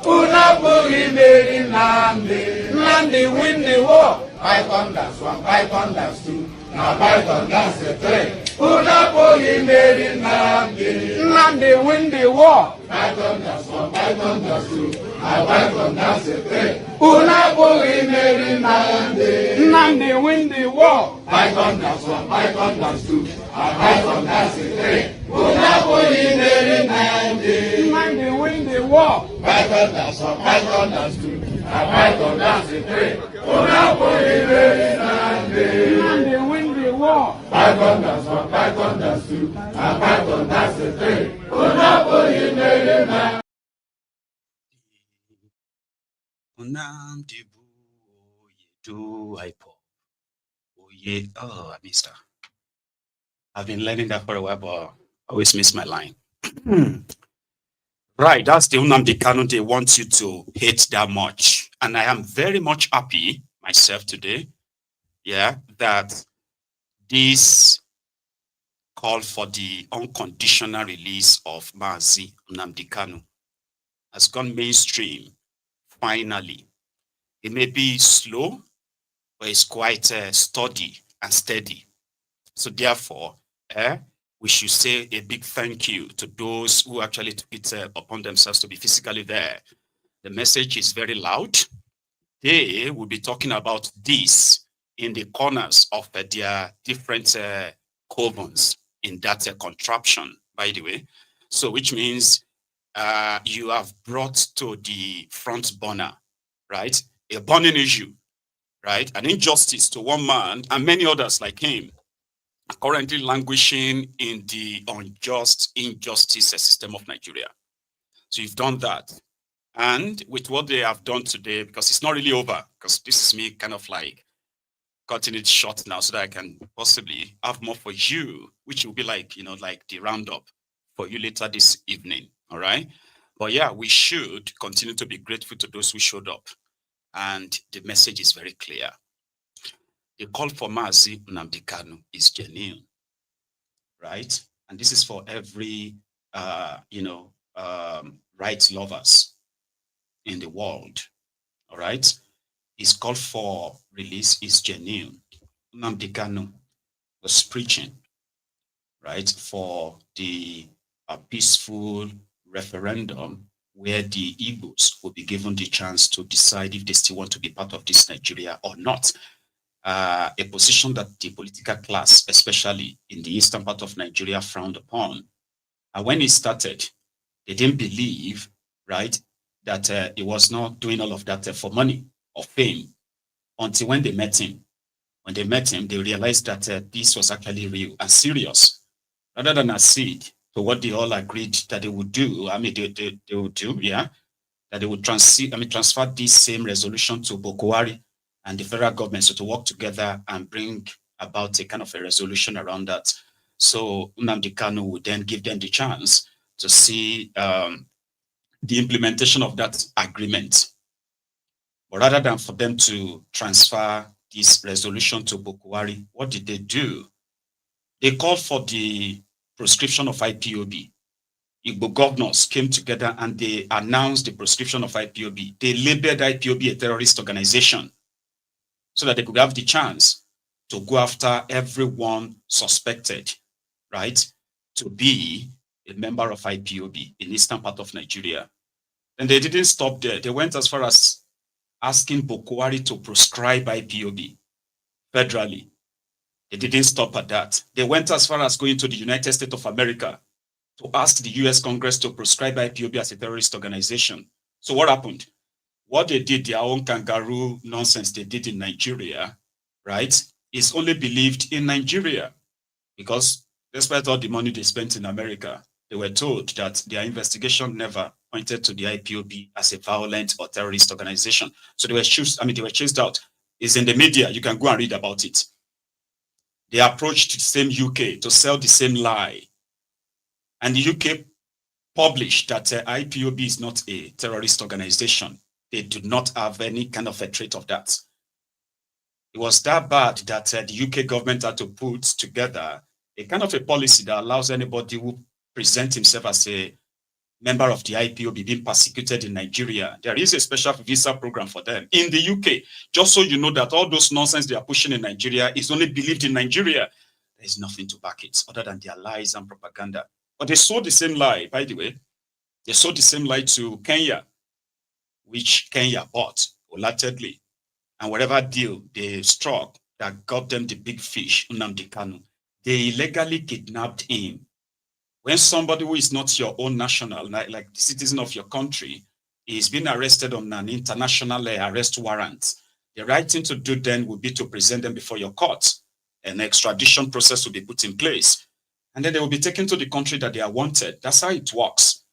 [SPEAKER 3] Unapuri Meri Nnamdi win the war. Python that's one, Python that's two. Now Python that's the three. Unapuri Meri Nnamdi win the war. Python that's one, Python that's two. Now Python that's the three. Unapuri Meri Nnamdi win the war. Python that's one, Python that's two. Now Python that's the three. Unapuri Meri Nnamdi win the war. Python that's one, Python that's two. Now Python that's the three. Unapuri Meri Nnamdi win the war. Python that's one, Python that's two. Now Python that's the three. Unapuri Meri
[SPEAKER 1] Nnamdi bu Oyedu IPOB. Oye, oh, I missed her. I've been learning that for a while, but I always miss my line. Right, that's the Nnamdi Kanu they want you to hate that much. And I am very much happy myself today, yeah, that this call for the unconditional release of Mazi Nnamdi Kanu has gone mainstream. Finally, it may be slow, but it's quite sturdy and steady. So therefore, we should say a big thank you to those who actually took it upon themselves to be physically there. The message is very loud. They will be talking about this in the corners of their different covens in that contraption, by the way. So which means you have brought to the front burner, right? A burning issue, right? An injustice to one man and many others like him are currently languishing in the unjust injustice system of Nigeria. So you've done that. And with what they have done today, because it's not really over, because this is me kind of like cutting it short now so that I can possibly have more for you, which will be like, you know, like the roundup for you later this evening. All right. But yeah, we should continue to be grateful to those who showed up. And the message is very clear. The call for Mazi Nnamdi Kanu is genuine, right? And this is for every, rights lovers in the world, all right? His call for release is genuine. Nnamdi Kanu was preaching, right, for the peaceful referendum where the Igbos will be given the chance to decide if they still want to be part of this Nigeria or not. A position that the political class, especially in the eastern part of Nigeria, frowned upon. And when it started, they didn't believe, right, that he was not doing all of that for money or fame until when they met him. When they met him, they realized that this was actually real and serious. Rather than accede to what they all agreed that they would do, I mean, they would do, yeah, that they would transfer this same resolution to Bokwari and the federal government, so to work together and bring about a kind of a resolution around that. So Nnamdi Kanu would then give them the chance to see the implementation of that agreement. But rather than for them to transfer this resolution to Bokwari, what did they do? They called for the proscription of IPOB. Igbo governors came together and they announced the proscription of IPOB. They labeled IPOB a terrorist organization so that they could have the chance to go after everyone suspected, right, to be a member of IPOB in the eastern part of Nigeria. And they didn't stop there. They went as far as asking Bokwari to proscribe IPOB federally. They didn't stop at that. They went as far as going to the United States of America to ask the US Congress to proscribe IPOB as a terrorist organization. So what happened? What they did, their own kangaroo nonsense they did in Nigeria, right, is only believed in Nigeria because despite all the money they spent in America, they were told that their investigation never pointed to the IPOB as a violent or terrorist organization. So they were chased out. It's in the media. You can go and read about it. They approached the same UK to sell the same lie. And the UK published that IPOB is not a terrorist organization. They do not have any kind of a trait of that. It was that bad that the UK government had to put together a kind of a policy that allows anybody who presents himself as a member of the IPOB being persecuted in Nigeria. There is a special visa program for them in the UK, just so you know that all those nonsense they are pushing in Nigeria is only believed in Nigeria. There is nothing to back it other than their lies and propaganda. But they sold the same lie, by the way. They sold the same lie to Kenya, which Kenya bought wholeheartedly. And whatever deal they struck that got them the big fish, Nnamdi Kanu, they illegally kidnapped him. When somebody who is not your own national, like the citizen of your country, is being arrested on an international arrest warrant, the right thing to do then would be to present them before your court. An extradition process will be put in place. And then they will be taken to the country that they are wanted. That's how it works.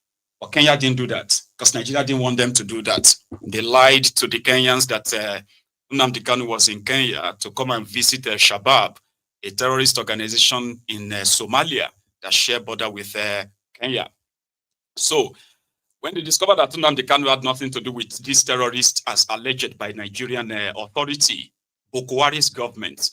[SPEAKER 1] But Kenya didn't do that because Nigeria didn't want them to do that. They lied to the Kenyans that Nnamdi Kanu was in Kenya to come and visit Shabab, a terrorist organization in Somalia that share border with Kenya. So when they discovered that Nnamdi Kanu had nothing to do with this terrorist as alleged by Nigerian authority, Bokwari's government,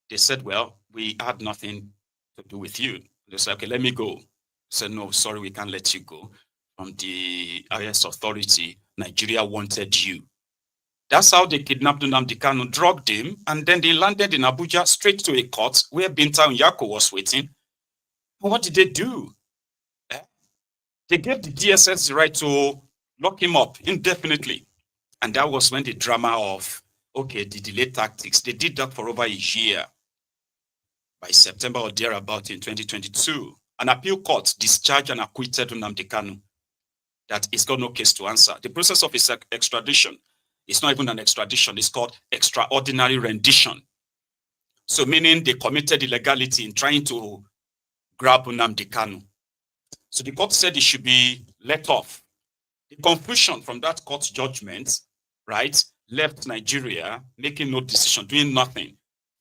[SPEAKER 1] they said, well, we had nothing to do with you. They said, okay, let me go. They said, no, sorry, we can't let you go. From the highest authority, Nigeria wanted you. That's how they kidnapped Nnamdi Kanu, drugged him, and then they landed in Abuja straight to a court where Binta Nyako was waiting. And what did they do? They gave the DSS the right to lock him up indefinitely. And that was when the drama of, okay, the delay tactics, they did that for over a year. By September or thereabout in 2022, an appeal court discharged and acquitted Nnamdi Kanu that he's got no case to answer. The process of his extradition is not even an extradition, it's called extraordinary rendition. So meaning they committed illegality in trying to grab Nnamdi Kanu. So the court said he should be let off. The conclusion from that court judgment, right, left Nigeria making no decision, doing nothing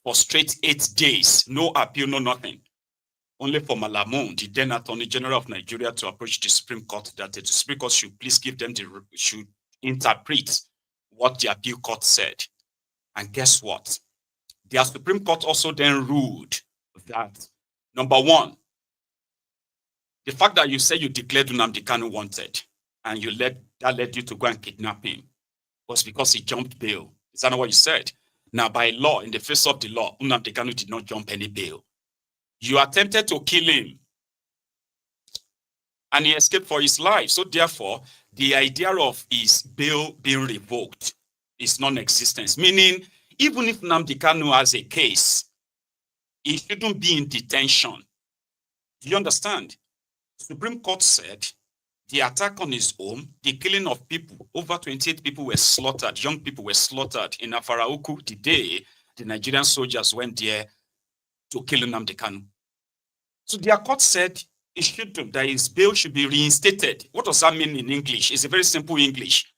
[SPEAKER 1] for straight 8 days, no appeal, no nothing. Only for Malamun, the then Attorney General of Nigeria, to approach the Supreme Court that the Supreme Court should please give them should interpret what the appeal court said. And guess what? The Supreme Court also then ruled that, number one, the fact that you say you declared Nnamdi Kanu wanted and that led you to go and kidnap him was because he jumped bail. Is that not what you said? Now, by law, in the face of the law, Nnamdi Kanu did not jump any bail. You attempted to kill him, and he escaped for his life. So therefore, the idea of his bail being revoked is non-existent, meaning even if Nnamdi Kanu has a case, he shouldn't be in detention. Do you understand? Supreme Court said the attack on his home, the killing of people, over 28 people were slaughtered, young people were slaughtered in Afarauku the day the Nigerian soldiers went there to kill Nnamdi Kanu. So their court said that his bail should be reinstated. What does that mean in English? It's a very simple English.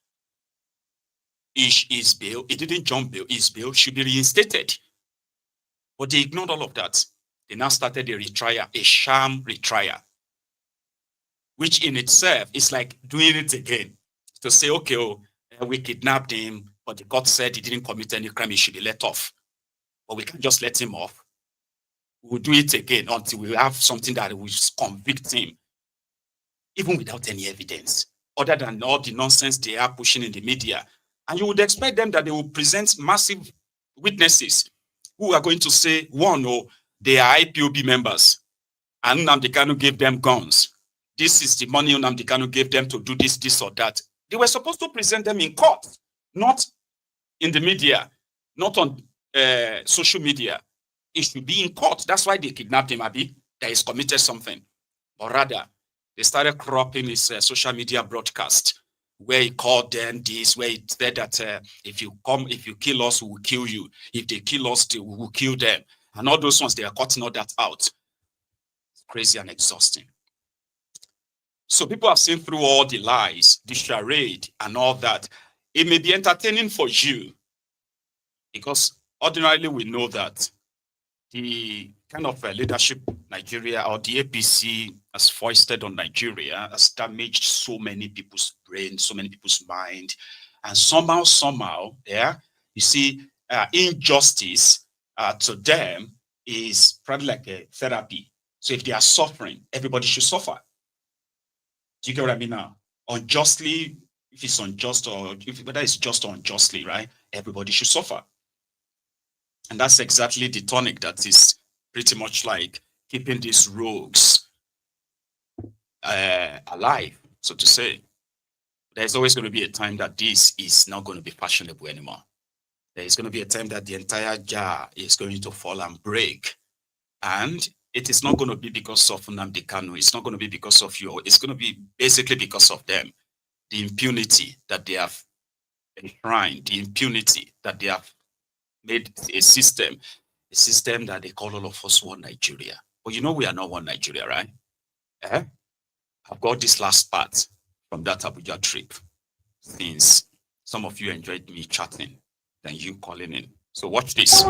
[SPEAKER 1] His bail, he didn't jump bail, his bail should be reinstated. But they ignored all of that. They now started a retrial, a sham retrial, which in itself is like doing it again. To say, okay, we kidnapped him, but the court said he didn't commit any crime, he should be let off. But we can't just let him off. We'll do it again until we have something that will convict him, even without any evidence, other than all the nonsense they are pushing in the media. And you would expect them that they will present massive witnesses who are going to say, one, they are IPOB members, and Nnamdi Kanu gave them guns. This is the money Nnamdi Kanu gave them to do this, this or that. They were supposed to present them in court, not in the media, not on social media. It should be in court. That's why they kidnapped him, Abi, that he's committed something. But rather, they started cropping his social media broadcast, where he called them this, where he said that if you kill us, we will kill you. If they kill us, we will kill them. And all those ones, they are cutting all that out. It's crazy and exhausting. So people have seen through all the lies, the charade, and all that. It may be entertaining for you, because ordinarily we know that the kind of leadership Nigeria or the APC has foisted on Nigeria has damaged so many people's brains, so many people's mind. And somehow, you see, injustice to them is probably like a therapy. So if they are suffering, everybody should suffer. Do you get what I mean now? Unjustly, if it's unjust or whether it's just or unjustly, right? Everybody should suffer. And that's exactly the tonic that is pretty much like keeping these rogues alive, so to say. There's always going to be a time that this is not going to be fashionable anymore. There's going to be a time that the entire jar is going to fall and break. And it is not going to be because of Nnamdi Kanu. It's not going to be because of you. It's going to be basically because of them. The impunity that they have enshrined, the impunity that they have made a system that they call all of us one Nigeria. But you know we are not one Nigeria, right? I've got this last part from that Abuja trip, since some of you enjoyed me chatting than you calling in. So watch this.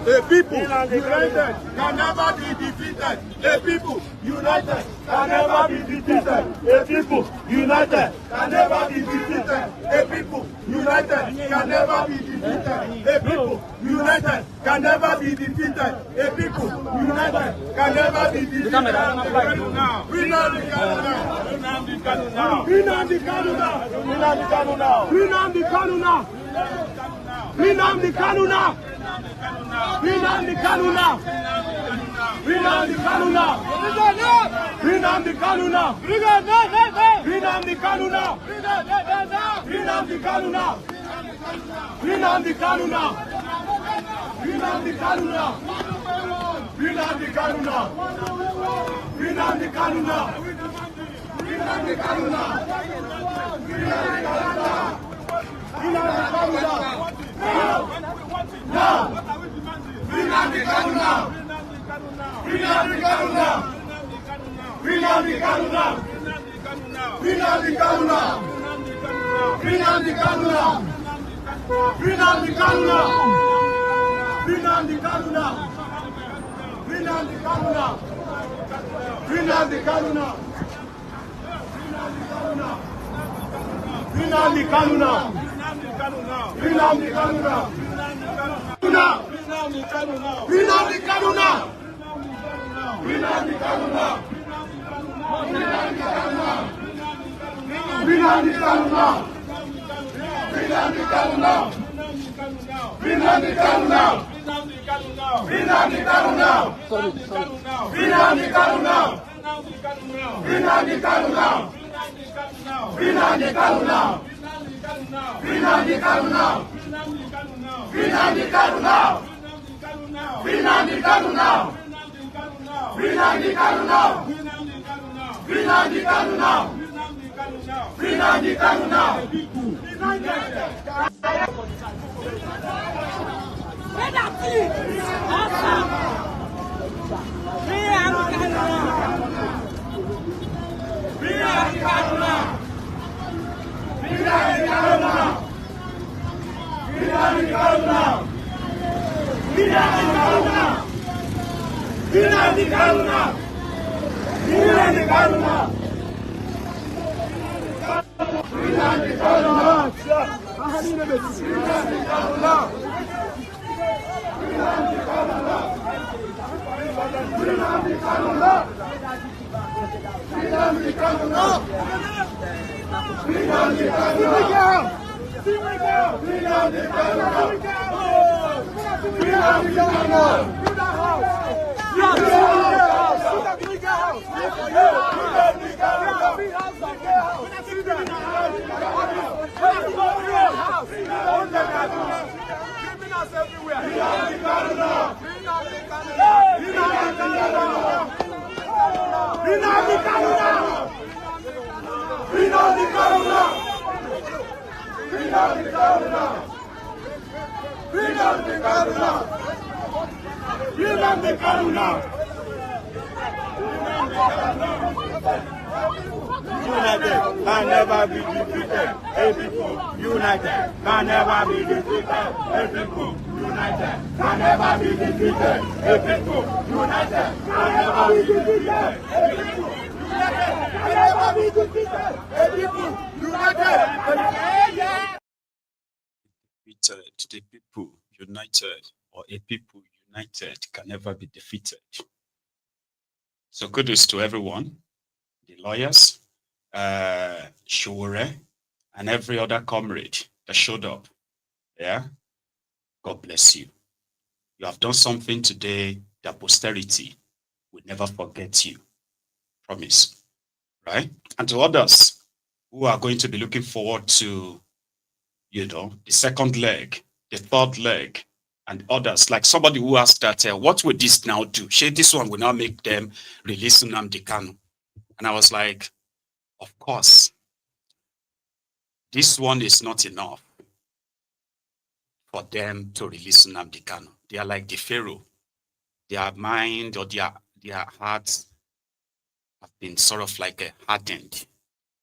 [SPEAKER 2] The people united can never be defeated. The people united can never be defeated. The people united can never be defeated. The people united can never be defeated. The people united can never be defeated. The people united can never be defeated. We Nnamdi Kanu now. We Nnamdi Kanu now. We Nnamdi Kanu now. We Nnamdi Kanu now. We Nnamdi Kanu now. We Nnamdi Kanu now. We Nnamdi Kanu now. We Nnamdi Kanu now. We Nnamdi Kanu now. We Nnamdi Kanu now. We Nnamdi Kanu now. We Nnamdi Kanu now. We Nnamdi Kanu now. We Nnamdi Kanu now. We Nnamdi Kanu now. We Nnamdi Kanu now. We Nnamdi Kanu now. Now. We Nnamdi Kanu now. We Nnamdi Kanu now. We Nnamdi Kanu now. We Nnamdi Kanu now. We Nnamdi Kanu now. We Nnamdi Kanu now. We Nnamdi Kanu now. We Nnamdi Kanu now. We Nnamdi Kanu now.
[SPEAKER 7] Nnamdi Kanu now. Free Nnamdi Kanu now. Free Nnamdi Kanu now. Free Nnamdi Kanu now. Free Nnamdi Kanu now. Free Nnamdi Kanu now. Free Nnamdi Kanu now. Free Nnamdi Kanu now. Free Nnamdi Kanu now. Free Nnamdi Kanu now. Free Nnamdi Kanu now. Free Nnamdi Kanu now. Free Nnamdi Kanu now. Free Nnamdi Kanu now. Free Nnamdi Kanu now. Free Nnamdi Kanu now. Free Nnamdi Kanu now. Free Nnamdi Kanu now.
[SPEAKER 14] United can never be defeated. A people united can never be defeated. A people united can never be defeated. A people united can never be defeated. A people united can never be defeated. A people united.
[SPEAKER 1] The people united, or a people united, can never be defeated. So kudos to everyone, the lawyers, Sowore, and every other comrade that showed up. Yeah, God bless you. You have done something today that posterity will never forget you. Promise, right? And to others who are going to be looking forward to, the second leg, the third leg, and others, like somebody who asked that, what would this now do? Say this one will now make them release Nnamdi Kanu. And I was like, of course, this one is not enough for them to release Nnamdi Kanu. They are like the Pharaoh. Their mind or their hearts have been sort of like hardened.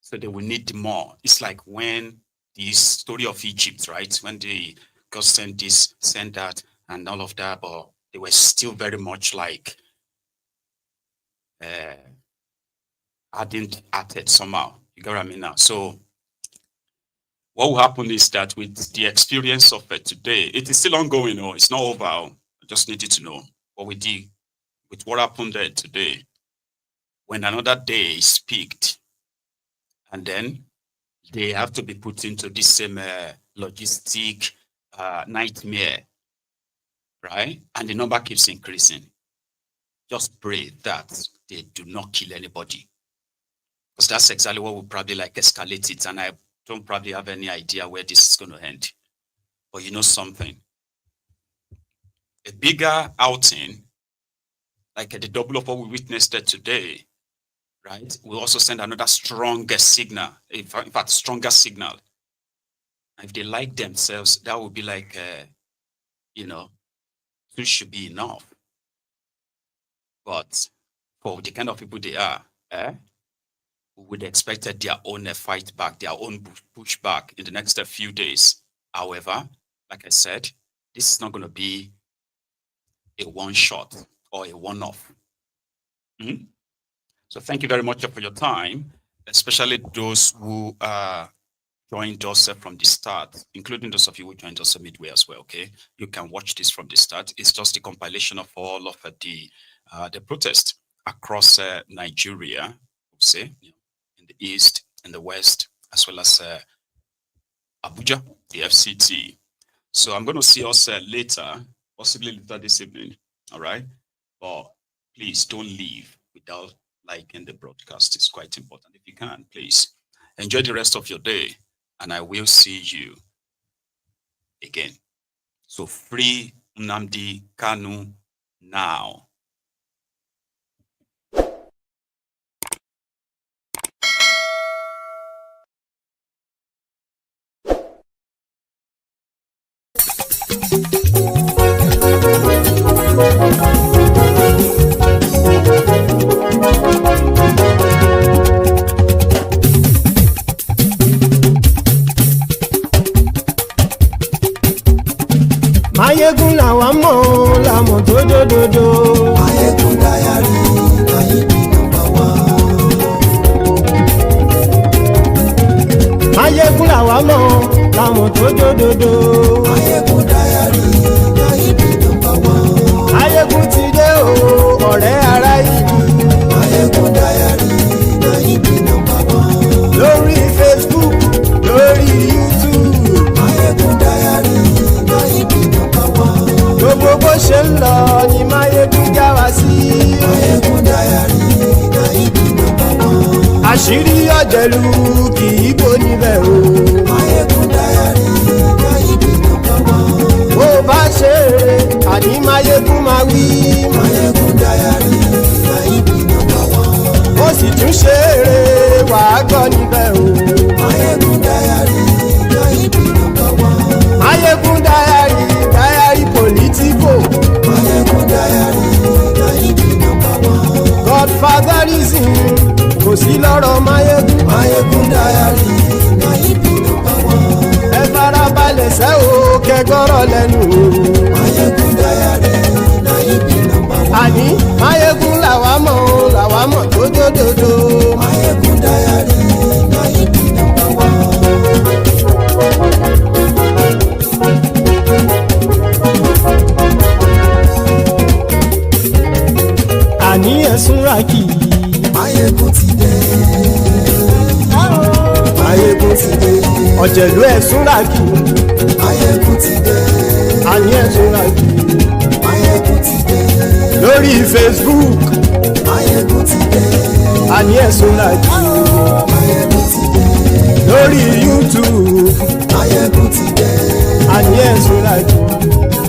[SPEAKER 1] So they will need more. It's like when the story of Egypt, right? When they God sent this, sent that, and all of that, but they were still very much like hardened at it somehow. You get what I mean now? So what will happen is that with the experience of it today, it is still ongoing. It's not over. I just needed to know what we did with what happened there today. When another day is picked, and then they have to be put into this same logistic nightmare, right? And the number keeps increasing. Just pray that they do not kill anybody, because that's exactly what will probably like escalate it. And I don't probably have any idea where this is going to end. But you know something, a bigger outing, like the double of what we witnessed today, right? We'll also send another stronger signal, in fact, stronger signal. If they like themselves, that would be like, it should be enough. But for the kind of people they are, we would expect their own fight back, their own push back in the next few days. However, like I said, this is not going to be a one shot or a one-off. So thank you very much for your time, especially those who joined us from the start, including those of you who joined us midway as well, okay? You can watch this from the start. It's just a compilation of all of the protests across Nigeria, say, in the east, in the west, as well as Abuja, the FCT. So I'm going to see us later, possibly later this evening, all right? But please don't leave without liking the broadcast. It's quite important. If you can, please enjoy the rest of your day, and I will see you again. So free Nnamdi Kanu now.
[SPEAKER 3] Mayegun làwa mọ̀ làmọ̀ tó dòdòdò. Mayegun dayari Nayibi #1. Mayegun làwa mọ̀ làmọ̀ tó dòdòdò. Mayegun dayari Nayibi #1. Mayegun ti dé o ọ̀rẹ́ ara yìí. Mayegun dayari Nayibi #1. Lórí Facebook lórí YouTube. Mayegun dayari Nayibi #1. Gbogbo bó ṣe ń lọ ni Mayegun já wa sí. Mayegun dayari Nayibi #1. Àṣírí ọ̀jẹ̀lú kì í bò níbẹ̀ o. Mayegun dayari Nayibi #1. Bó bá ṣe eré àní Mayegun máa wí. Mayegun dayari Nayibi #1. Ó sì tún ṣe eré wàá gbọ́ níbẹ̀ o. Mayegun dayari Nayibi #1. Mayegun dayari politico. Mayegun dayari Nayibi #1. Godfatherism kò sí lọ́rọ̀ Mayegun. Mayegun dayari Nayibi #1. Ẹ farabalẹ̀ sẹ́ o kẹgọ́rọ̀ lẹ́nu o. Mayegun dayari Nayibi #1. Àní Mayegun làwa mọ̀ tó dòdòdò. Mayegun dayari Nayibi #1. Àní ẹ̀sùn ràkì. Mayegun ti dé. Mayegun ti dé. Ọ̀jẹ̀lú ẹ̀sùn ràkì. Mayegun ti dé. Àní ẹ̀sùn ràkì. Mayegun ti dé. Lórí Facebook. Mayegun ti dé. Àní ẹ̀sùn ràkì. Mayegun ti dé. Lórí YouTube. Mayegun ti dé. Àní ẹ̀sùn ràkì.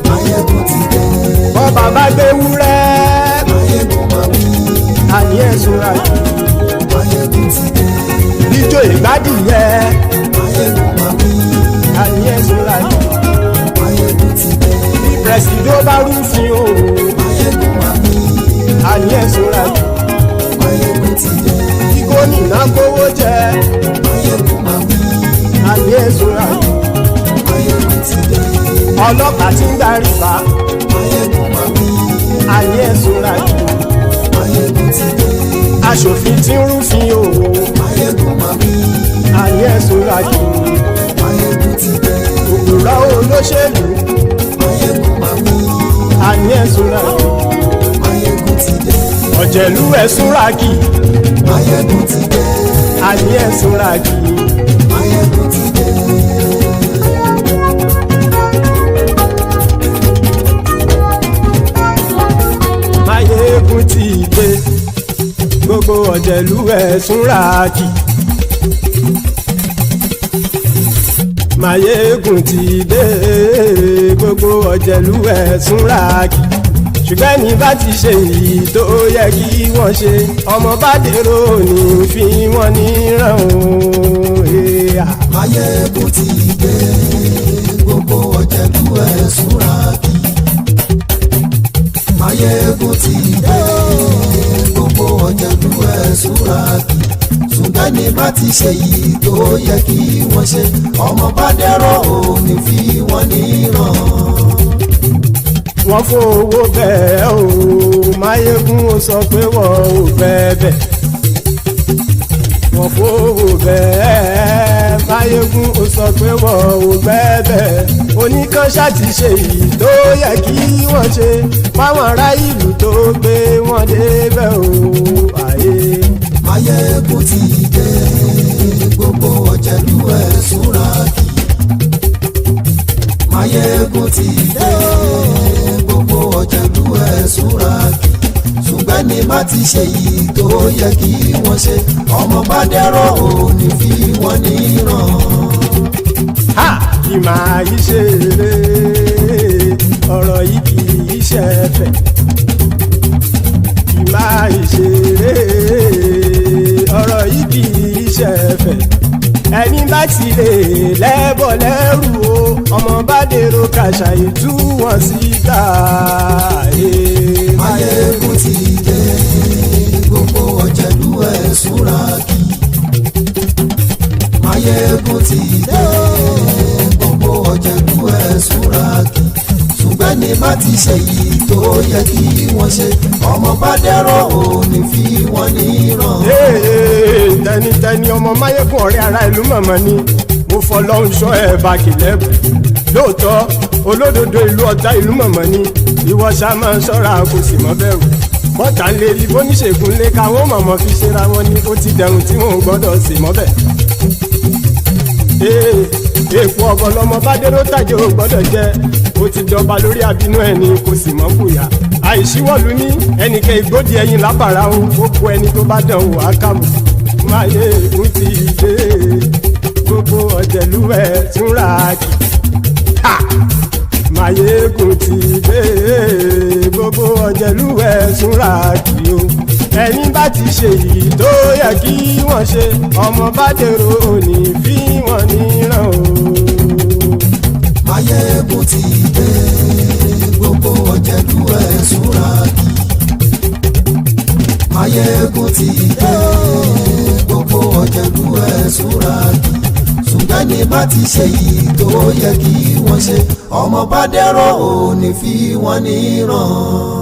[SPEAKER 3] Mayegun ti dé. Bọ́ bàbá gbé wúrẹ́. Mayegun máa wí. Àní ẹ̀sùn ràkì. Mayegun ti dé. Bíjó ìgbádìyẹ. Mayegun máa wí. Àní ẹ̀sùn ràkì. Mayegun ti dé. Bí pẹ̀sìdó bá rúfin o. Mayegun máa wí. Àní ẹ̀sùn ràkì. Mayegun ti dé. Bí gómìnà gbówó jẹ. Mayegun máa wí. Àní ẹ̀sùn ràkì. Mayegun ti dé. Ọlọ́pàá ti ń darí bá. Mayegun máa wí. Àní ẹ̀sùn ràkì. Mayegun ti dé. Aṣòfin tí ń rúfin o. Mayegun máa wí. Àní ẹ̀sùn ràkì. Mayegun ti dé. Òpùrọ́ olóṣèlú. Mayegun máa wí. Àní ẹ̀sùn ràkì. Mayegun ti dé. Ọ̀jẹ̀lú ẹ̀sùn ràkì. Mayegun ti dé. Àní ẹ̀sùn ràkì. Mayegun ti dé. Mayegun ti dé. Gbogbo ọ̀jẹ̀lú ẹ̀sùn ràkì. Mayegun ti dé. Gbogbo ọ̀jẹ̀lú ẹ̀sùn ràkì. Ṣùgbọ́n ní bá ti ṣe èyí tó yẹ kí wọ́n ṣe, ọmọ bá dèrò ní fi wọ́n níran o. Mayegun ti dé. Gbogbo ọ̀jẹ̀lú ẹ̀sùn ràkì. Mayegun ti dé. Gbogbo ọ̀jẹ̀lú ẹ̀sùn ràkì. Ṣùgbọ́n ní bá ti ṣe yìí tó yẹ kí wọ́n ṣe, ọmọ bá dẹ́rọ̀ òní fi wọ́n níran. Wọ́n fowó bẹ́ẹ̀ o, Mayegun ó sọ pé wọ́n ò fẹ́ bẹ́ẹ̀. Wọ́n fowó bẹ́ẹ̀, Mayegun
[SPEAKER 17] pé wọ́n ò gbẹ́bẹ̀ oníkanṣá ti ṣe èyí tó yẹ kí wọ́n ṣe fáwọn ará ìlú tó gbé wọn débẹ̀ o àyè.
[SPEAKER 3] Máyégún ti dé gbogbo ọ̀jẹ̀lú ẹ̀ súnra kì. Máyégún ti dé gbogbo ọ̀jẹ̀lú ẹ̀ súnra kì. Ṣùgbọ́n ní má ti ṣe yìí tó yẹ kí wọ́n ṣe ọmọ bá dẹ́rọ̀ ò ní fi wọ́n níran.
[SPEAKER 17] Kì máa yí ṣe eré ọ̀rọ̀ yìí kì í ṣe ẹ̀fẹ̀. Kì máa yí ṣe eré ọ̀rọ̀ yìí kì í ṣe ẹ̀fẹ̀. Ẹni bá ti lè lẹ́bọ̀ lẹ́rù o ọmọ bá dèrò kàṣàyè tú wọn síta.
[SPEAKER 3] Máyégún ti dé gbogbo ọ̀jẹ̀lú ẹ̀ súnra kì. Máyégún ti dé gbogbo ọ̀jẹ̀lú ẹ̀ súnra kì. Ṣùgbọ́n ní bá ti ṣe yìí tó yẹ kí wọ́n ṣe ọmọ bá dẹ́rọ̀ ò ní fi wọ́n níran.
[SPEAKER 17] Tẹnitẹni ọmọ Máyégún ọ̀rẹ́ ara ìlú mọ̀mọ́ ni mo fọlọ́run ṣọ́ ẹ̀ bá kìlẹ́bù. Lóòótọ́ olódodo ìlú ọ̀tá ìlú mọ̀mọ́ ni ìwọ ṣá máa ń ṣọ́ra kò sì mọ́ bẹ̀rù. Bọ́tà ń lè rí bóníṣègùn lé káwọn mọ̀mọ́ fi ṣera wọn ni ó ti dẹrùn tí wọn ò gbọ́dọ̀ sè mọ́bẹ̀. Èèpo ọ̀bọ̀ lọmọ bá dérò tàjẹ́ ò gbọ́dọ̀ jẹ́ ó ti jọba lórí àbínú ẹni kò sì mọ́ fòyà. Àìsíwọ́lu ní ẹnìkẹ́ ìgbódì ẹyin lábàrá o ó kó ẹni tó bá dán wò á kàwé. Máyégún ti dé gbogbo ọ̀jẹ̀lú ẹ̀ túnra kì. Máyégún ti dé gbogbo ọ̀jẹ̀lú ẹ̀ túnra kì o. Ẹni bá ti ṣe yìí tó yẹ kí wọ́n ṣe ọmọ bá dèrò òní fi wọ́n níran o.
[SPEAKER 3] Máyégún ti dé gbogbo ọ̀jẹ̀lú ẹ̀ súnra kì. Máyégún ti dé gbogbo ọ̀jẹ̀lú ẹ̀ súnra kì. Ṣùgbọ́n ní bá ti ṣe yìí tó yẹ kí wọ́n ṣe ọmọ bá dẹ́rọ̀ ò ní fi wọ́n níran.